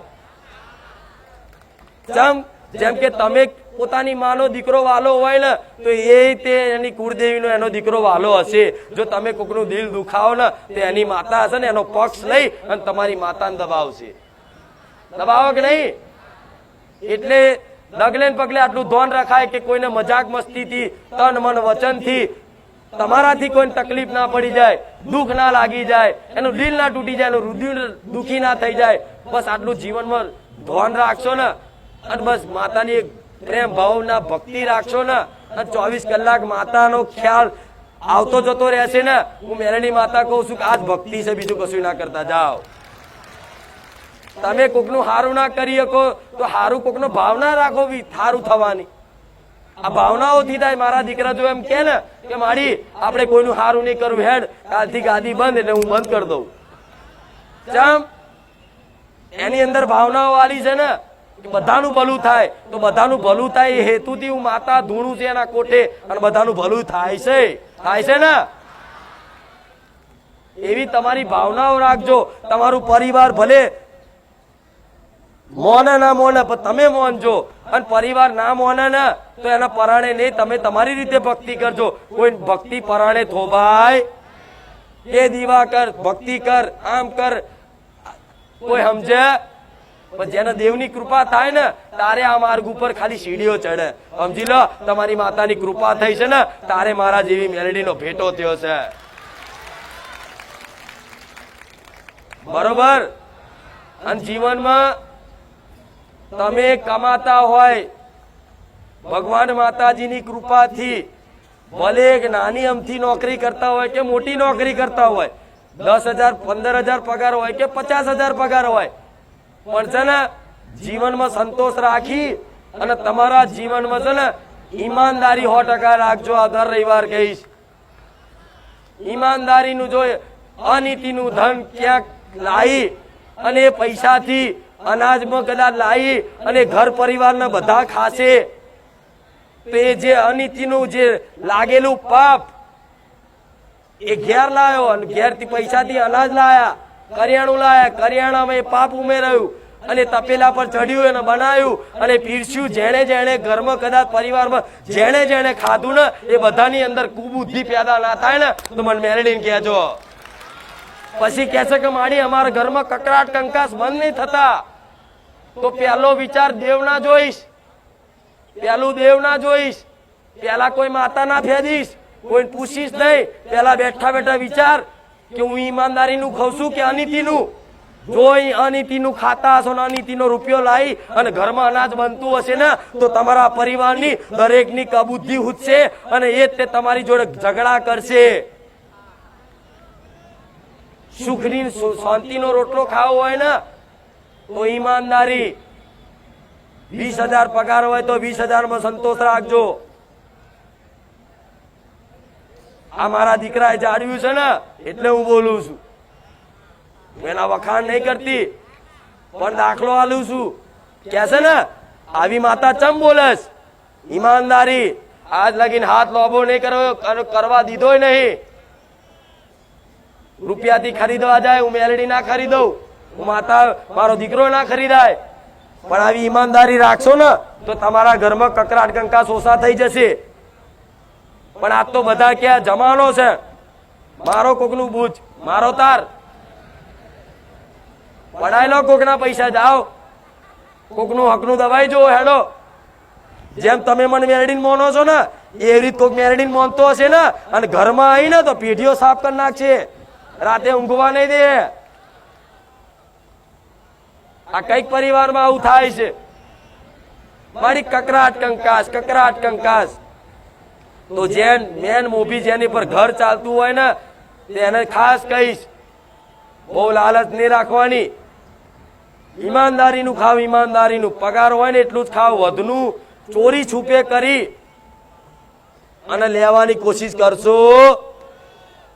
જેમ કે તમે પોતાની માનો દીકરો વાલો હોય ને તો એ તે એની કુળદેવીનો એનો દીકરો વાલો હશે. જો તમે કોકનું દિલ દુખાવો ને તો એની માતા હશે ને એનો પક્ષ લઈ અને તમારી માતાને દબાવશે. દબાવો કે નહીં? એટલે ડગલે ને પગલે આટલું ધ્યાન રખાય કે કોઈને મજાક મસ્તીથી તન મન વચનથી તમારાથી કોઈ તકલીફ ના પડી જાય, દુઃખ ના લાગી જાય, એનું દિલ ના તૂટી જાય, એનું હૃદય દુખી ના થઈ જાય. બસ આટલું જીવનમાં ધ્યાન રાખશો ને અને બસ માતાની પ્રેમ ભાવના ભક્તિ રાખશો ને અને 24 કલાક માતાનો ખ્યાલ આવતો જતો રહેશે ને. હું મેરડી માતા કહું છું કે આજ ભક્તિ છે, બીજું કશું ના કરતા જાઓ. તમે કોકનું હારું ના કરી શકો તો હારું કોકનો ભાવના રાખો સારું થવાની. આ ભાવનાઓથી થાય. મારા દીકરા જો એમ કે ને કે માડી આપણે કોઈનું હારું નહીં કરવું, હેડ કાલથી ગાદી બંધ, એટલે હું બંધ કરી દઉં. ચમ એની અંદર ભાવનાઓ વાળી છે ને બધાનું ભલું થાય. તો બધાનું ભલું થાય એ હેતુથી હું માતા ધૂણું છે એના કોઠે અને બધાનું ભલું થાય છે. થાય છે ને? એવી તમારી ભાવનાઓ રાખજો. તમારું પરિવાર ભલે મોને ના મોને પણ તમે મોનજો, અને પરિવાર ના મોને ને તો એના પરાણે નહીં, તમે તમારી રીતે ભક્તિ કરજો. કોઈ ભક્તિ પરાણે થોભાય કે દીવા કર, ભક્તિ કર, આમ કર, કોઈ સમજે? પણ જેને દેવની કૃપા થાય ને તારે આ માર્ગ ઉપર ખાલી સીડીઓ ચડે. સમજી લો તમારી માતાની કૃપા થઈ છે ને તારે મારા જેવી મેલડીનો ભેટો થયો છે. બરોબર? અને જીવનમાં તમે કમાતા હોય ભગવાન માતાજીની કૃપાથી, ભલે એક નાની અમથી નોકરી કરતા હોય કે મોટી નોકરી કરતા હોય, 10,000 15,000 પગાર હોય કે 50,000 પગાર હોય, પણ છે ને જીવનમાં સંતોષ રાખી અને તમારા જીવનમાં છે ને ઈમાનદારી 100% રાખજો. આ દર રવિવાર કહીશ, ઈમાનદારીનું જો અનીતિનું ધન ક્યાંક લાવી અને એ પૈસાથી અનાજમાં કદાચ લાવી અને ઘર પરિવારના બધા ખાશે તો એ જે અનીતિનું જે લાગેલું પાપ એ ઘેર લાયો અને ઘેરથી પૈસાથી અનાજ લાયા, કરિયાણું લાયા, કરિયાણામાં એ પાપ ઉમેરાયું અને તપેલા પર ચડ્યું અને બનાવ્યું અને પીરસ્યું. જેણે જેણે ઘરમાં કદાચ પરિવારમાં જેણે જેણે ખાધું ને એ બધાની અંદર કુબુદ્ધિ પેદા ના થાય ને તો મને મેલડીને કહેજો. પછી કહેશે કે માડી અમારા ઘરમાં કકરાટ કંકાસ બંધ નહીં થતા. તો પહેલો વિચાર દેવ ના જોઈશ, પેલું દેવ ના જોઈશ, પેલા કોઈ માતા ના ફેદીશ, કોઈ પૂછીશ નહીં. પેલા બેઠા બેઠા વિચાર કે હું ઈમાનદારીનું ખાઉં છું કે અનીતિનું. જો અનીતિનું ખાતા હશો ને અનીતિનો રૂપિયો લાવી અને ઘરમાં અનાજ બનતું હશે ને તો તમારા પરિવારની દરેકની કબુદ્ધિ ઉઠશે અને એ જ તે તમારી જોડે ઝઘડા કરશે. સુખની શાંતિનો રોટલો ખાવો હોય ને તો ઈમાનદારી. 20,000 પગાર હોય તો 20,000 માં સંતોષ રાખજો. આ મારા દીકરાએ જાળવ્યું છે ને એટલે હું બોલું છું. એના વખાણ નહીં કરતી પણ દાખલો આલું છું. કે છે ને આવી માતા ચમ બોલેસ? ઈમાનદારી. આજ લગીને હાથ લોભો નહીં કરવા દીધો નહીં. રૂપિયાથી ખરીદવા જાય હું મેલડી ના ખરીદું, હું માતા મારો દીકરો ના ખરીદાય. પણ આવી ઈમાનદારી રાખશો ને તો તમારા ઘરમાં કકરાટ કંકાસ ઓછા થઈ જશે. પણ આજ તો બધા ક્યાં જમાનો છે મારો કોકનું બૂચ મારો તાર. પડાય લો કોકના પૈસા, જાઓ કોકનું હકનું દબાઈ જો હેડો. જેમ તમે મને મેરડીને મોનો છો ને એવી રીતે કોક મેરડીને મોનતો હશે ને અને ઘરમાં આવી ને તો પેઢીઓ સાફ કરી નાખશે, રાતે ઊંઘવા નહીં દે. આ કઈક પરિવારમાં આવું થાય છે. મારી કકરાટ કંકાસ, કકરાટ કંકાસ. તો જેન મેન મોભી જેની પર ઘર ચાલતું હોય ને તેને ખાસ કહીશ બહુ લાલચ નહીં રાખવાની. ઈમાનદારીનું ખાવ, ઈમાનદારીનું. પગાર હોય ને એટલું જ ખાવ, વધનું ચોરી છુપે કરી અને લેવાની કોશિશ કરશો.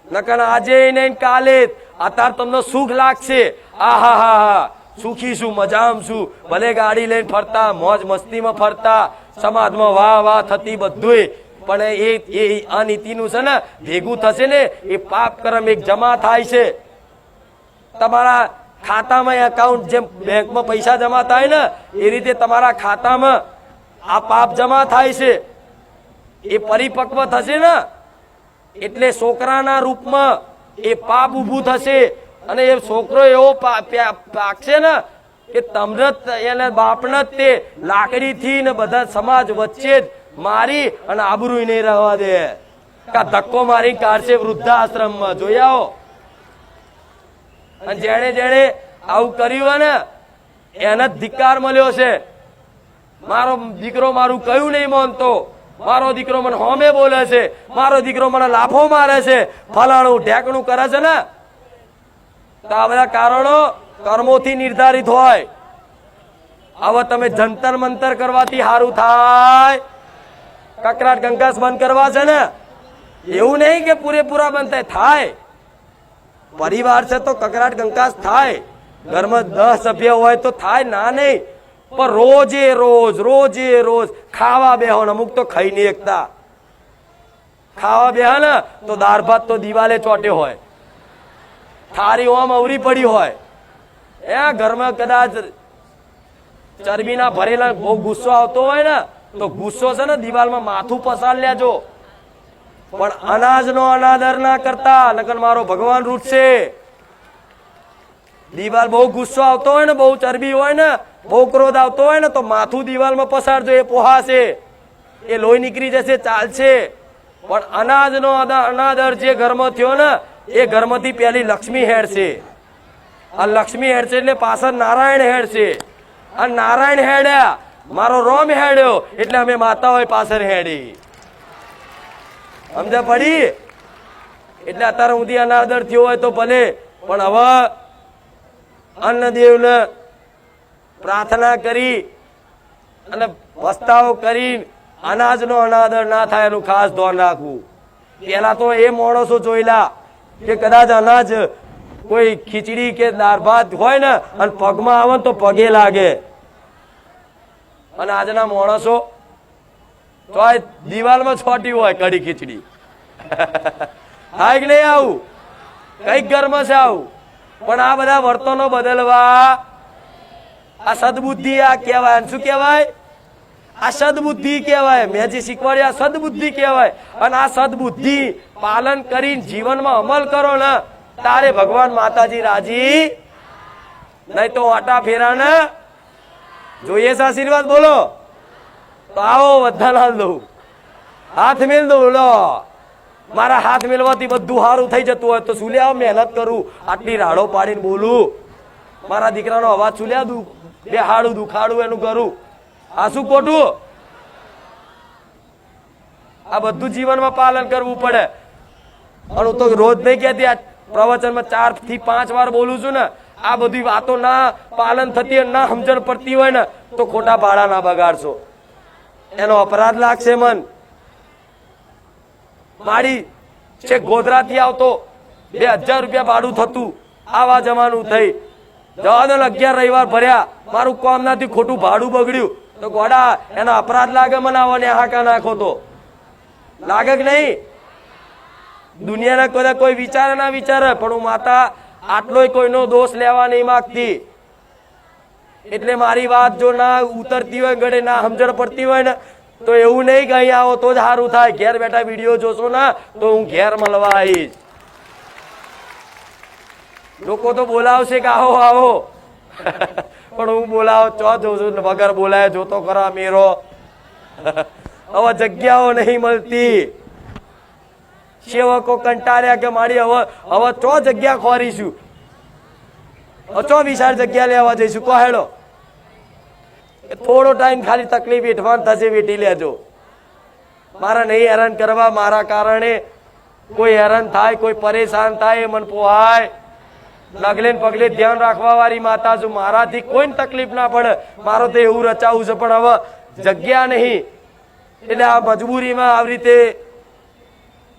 નકર આજે નહીં કાલે અત્યારે તમને સુખ લાગશે. આહા હા હા સુખી છું, મજામાં છું, ભલે ગાડી લઈને ફરતા, મોજ મસ્તીમાં ફરતા, સમાજમાં વાહ વાહ થતી બધું, પણ એ અનીતિનું છે ને ભેગું થશે ને એ પાપ કર્મ એક જમા થાય છે તમારા ખાતામાં. એકાઉન્ટ જેમ બેંકમાં પૈસા જમા થાય ને એ રીતે તમારા ખાતામાં આ પાપ જમા થાય છે. એ પરિપક્વ થશે ને એટલે છોકરાના રૂપમાં એ પાપ ઊભું થશે અને એ છોકરો એવો પાકશે ને કે તમને એને બાપને તે લાકડીથી ને બધા સમાજ વચ્ચે જ મારી અને આબરૂ નહીં રહેવા દે, કા ધક્કો મારી કાઢશે વૃદ્ધાશ્રમમાં. જોઈ આવો. અને જેણે જેણે આવું કર્યું ને એને જ ધિક્કાર મળ્યો છે. મારો દીકરો મારું કયું નહીં માનતો, મારો દીકરો મને હોમે બોલે છે, મારો દીકરો મને લાફો મારે છે, ફલાણું ઢેકણું કરે છે ને. તો આ બધા કારણો કર્મોથી નિર્ધારિત હોય. હવે તમે જંતર મંતર કરવાથી સારું થાય, કકરાટ કંકાસ બંધ કરવા છે ને એવું નહીં કે પૂરેપૂરા બંધ થાય. પરિવાર છે તો કકરાટ કંકાસ થાય, ઘરમાં 10 સભ્ય હોય તો થાય ના નહીં, પણ રોજે રોજ ખાવા બેહો. અમુક તો ખાઈ નહીં એકતા. ખાવા બેહે ને તો દાળ ભાત તો દિવાલે ચોટ્યો હોય, થારી ઓમ અવરી પડી હોય. એ ઘરમાં કદાચ ચરબીના ભરેલા બહુ ગુસ્સો આવતો હોય ને તો ગુસ્સો છે ને દિવાલમાં માથું પસાર લેજો, પણ અનાજનો અનાદર ના કરતા, નકર મારો ભગવાન રૂઠશે. દિવાલ બહુ ગુસ્સો આવતો હોય ને, બહુ ચરબી હોય ને, બહુ ક્રોધ આવતો હોય ને તો માથું દિવાલમાં પસારજો, એ પોહાશે, એ લોહી નીકળી જશે, ચાલશે. પણ અનાજનો અનાદર જે ઘરમાં થયો ને એ ઘરમાંથી પહેલી લક્ષ્મી હેડશે. આ લક્ષ્મી હેડશે એટલે પાછળ નારાયણ હેડશે. આ નારાયણ હેડ્યા, મારો રોમ હેડ્યો એટલે અમે માતા હોય પાછળ હેડી. સમજ પડી? એટલે અત્યારે સુધી અનાદર થયો હોય તો ભલે, પણ હવે અન્નદેવને પ્રાર્થના કરી અને પસ્તાવો કરી અનાજનો અનાદર ના થાય એનું ખાસ ધ્યાન રાખવું. પેલા તો એ માણસો જોયેલા કે કદાચ અનાજ કોઈ ખીચડી કે દાળ ભાત હોય ને અને પગમાં આવે તો પગે લાગે, અને આજના માણસો તો દિવાલમાં છોટી હોય કઢી ખીચડી. હા કે નહીં? આવું કઈક ઘરમાં છે આવું. પણ આ બધા વર્તનો બદલવા આ સદબુદ્ધિ આ કહેવાય. શું કહેવાય? આ સદબુદ્ધિ કહેવાય. મેં જે શીખવાડ્યું આ સદબુદ્ધિ કહેવાય. અને આ સદબુદ્ધિ પાલન કરીને જીવનમાં અમલ કરો ને તારે ભગવાન માતાજી રાજી. નહીં તો આટા ફેરા ને જોઈએ છે આશીર્વાદ. બોલો તો આવો બધાના દઉં, હાથ મેલ દઉં. લો મારા હાથ મેલવાથી બધું સારું થઈ જતું હોય તો શું લ્યા મહેનત કરું, આટલી રાડો પાડીને બોલું, મારા દીકરાનો અવાજ શું લ્યા બે હાડું દુખાડું એનું કરું, આ શું ખોટું? આ બધું જીવનમાં પાલન કરવું પડે. અને હું તો રોજ નહીં કહેતી, આ પ્રવચનમાં 4 થી 5 વાર બોલું છું ને. આ બધી વાતો ના પાલન થતી ના સમજણ પડતી હોય ને તો ખોટા ભાડા ના બગાડશો, એનો અપરાધ લાગશે. મન મારી છે ગોધરાથી આવતો 2000 રૂપિયા ભાડું થતું, આવા જવાનું થઈ જવા દો. 11 રવિવાર ભર્યા, મારું કામ નાથી ખોટું ભાડું બગડ્યું તો ગોડા એનો અપરાધ લાગે. મને હાકા નાખો તો લાગે કે નહીં? દુનિયાના કોઈ વિચારે ના વિચારે, પણ હું માતા આટલોય કોઈનો દોષ લેવા નહીં માંગતી. એટલે મારી વાત જો ના ઉતરતી હોય, ગળે ના સમજણ પડતી હોય ને તો એવું નહીં કે અહીં આવો તો જ સારું થાય. ઘેર બેઠા વિડીયો જોશો ને તો હું ઘેર મળવા આવીશ. લોકો તો બોલાવશે કે આવો આવો, પણ હું બોલાવો ચો જોઉં છું વગર બોલાય જોતો ખરા મેરો. હવે જગ્યાઓ નહીં મળતી. સેવકો કંટાળ્યા કે મારી હવે ચો જગ્યા ખોરીશું, ચો વિશાળ જગ્યા લેવા જઈશું. કહો હેડો, થોડો ટાઈમ ખાલી તકલીફ વેઠવાન થશે, વેઠી લેજો. મારા નહીં હેરાન કરવા, મારા કારણે કોઈ હેરાન થાય, કોઈ પરેશાન થાય એ મન પોહાય. ડગલે ને પગલે ધ્યાન રાખવા વાળી માતા છું. મારાથી કોઈને તકલીફ ના પડે. મારો તો એવું રચાવું છે, પણ હવે જગ્યા નહીં એટલે આ મજબૂરીમાં આવી રીતે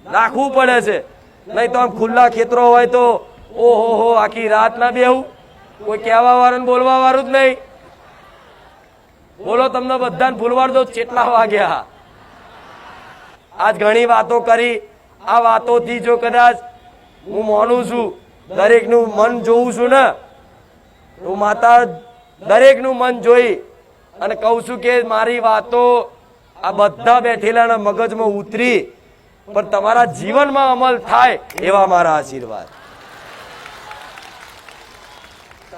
રાખવું પડે છે. નહીં તો આમ ખુલ્લા ખેતરો હોય તો ઓહો આખી રાત ના બેહું, કોઈ કહેવા વાળું બોલવા વાળું જ નહીં. બોલો તમને બધાને ભૂલવાડ દો કેટલા વાગ્યા. આજ ઘણી વાતો કરી. આ વાતોથી જો કદાચ હું માનું છું દરેકનું મન જોઉં છું ને, તો માતા દરેકનું મન જોઈ અને કહું છું કે મારી વાતો આ બધા બેઠેલાના મગજમાં ઉતરી પણ તમારા જીવનમાં અમલ થાય એવા મારા આશીર્વાદ.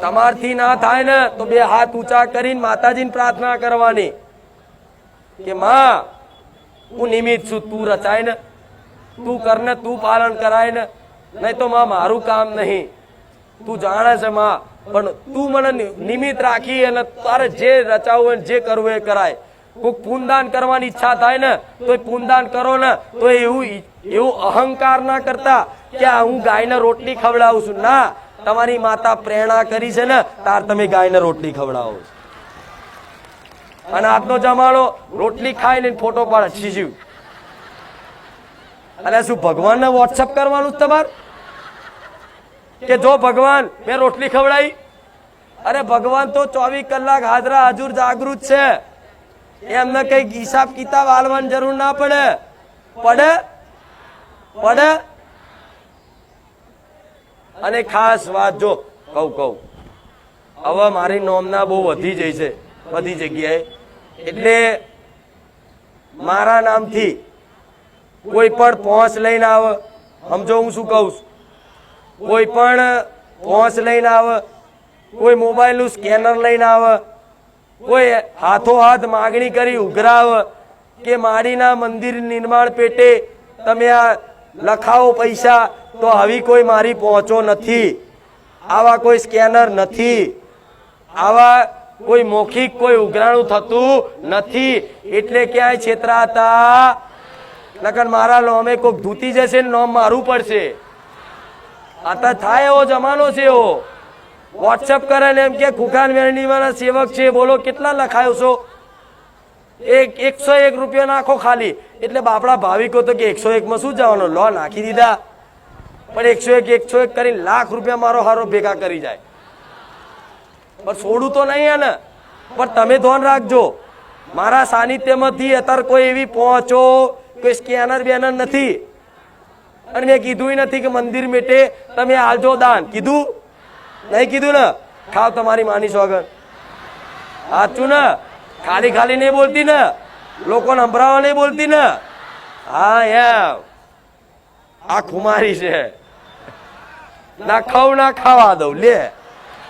તમારથી ના થાય ને તો બે હાથ ઊંચા કરીને માતાજીને પ્રાર્થના કરવાની કે માં હું નિમિત્ત છું, તું રચાય ને, તું કર ને, તું પાલન કરાય ને, નહીં તો માં મારું કામ નહીં. તું જાણે છે માં, પણ તું મને નિમિત્ત રાખી અને તારે જે રચાવું હોય જે કરવું એ કરાય. કોઈક પૂનદાન કરવાની ઈચ્છા થાય ને તો પૂનદાન કરો ને, તો એવું અહંકાર ના કરતા કે હું ગાયને રોટલી ખવડાવું છું. ના, તમારી માતા પ્રેરણા કરી છે ને તાર તમે ગાયને રોટલી ખવડાવો છો. અને આજનો જમાનો રોટલી ખાઈને ફોટો પાડે શીશી. અને શું ભગવાનને વોટ્સઅપ કરવાનું તમારે કે જો ભગવાન મેં રોટલી ખવડાવી? અરે ભગવાન તો 24 કલાક હાજરા હજુર જાગૃત છે. એમને કઈ હિસાબ કિતાબ આલવાની જરૂર ના પડે. પડે. અને ખાસ વાત જો કહું હવે મારી નોમના બહુ વધી જાય છે બધી જગ્યાએ, એટલે મારા નામથી કોઈ પણ પહોંચ લઈને આવે, સમજો હું શું કહું છું, કોઈ પણ પહોંચ લઈને આવે, કોઈ મોબાઈલનું સ્કેનર લઈને આવે, કોઈ હાથોહાથ માગણી કરી ઉઘરાવે કે માડીના મંદિર નિર્માણ પેટે તમે આ લખાવો પૈસા, તો આવી કોઈ મારી પહોંચો નથી. આવા કોઈ સ્કેનર નથી, આવા કોઈ મૌખિક કોઈ ઉઘરાણું થતું નથી. એટલે ક્યાંય છેતરાતા નકર મારા નોમે કોઈક ધૂતી જશે ને નોમ મારું પડશે. આ થાય એવો જમાનો છે. એવો વોટ્સઅપ કરે ને એમ કે ખુખાન વેરણીવાના સેવક છે, બોલો કેટલા લખાયો છો? 101 રૂપિયા નાખો ખાલી. એટલે બાપડા ભાવિકો તો કે 101 માં શું જવાનો, લો નાખી દીધા. પણ 101 કરીને લાખ રૂપિયા મારો હારો ભેગા કરી જાય. પણ છોડું તો નહીં ને. પણ તમે ધ્યાન રાખજો, મારા સાનિધ્યમાંથી અત્યારે કોઈ એવી પહોંચો કોઈ સ્કેનર બેનર નથી. અને મેં કીધું નથી કે મંદિર મેટે તમે આલજો દાન. કીધું નહીં? કીધું ને? ખાવ તમારી માની સોગન. સાચું ને? ખાલી નહીં બોલતી ને, લોકોને સંભળાવા નહીં બોલતી ને. હા એમ આ ખુમારી છે. ના ખાવ ના ખાવા દઉં લે.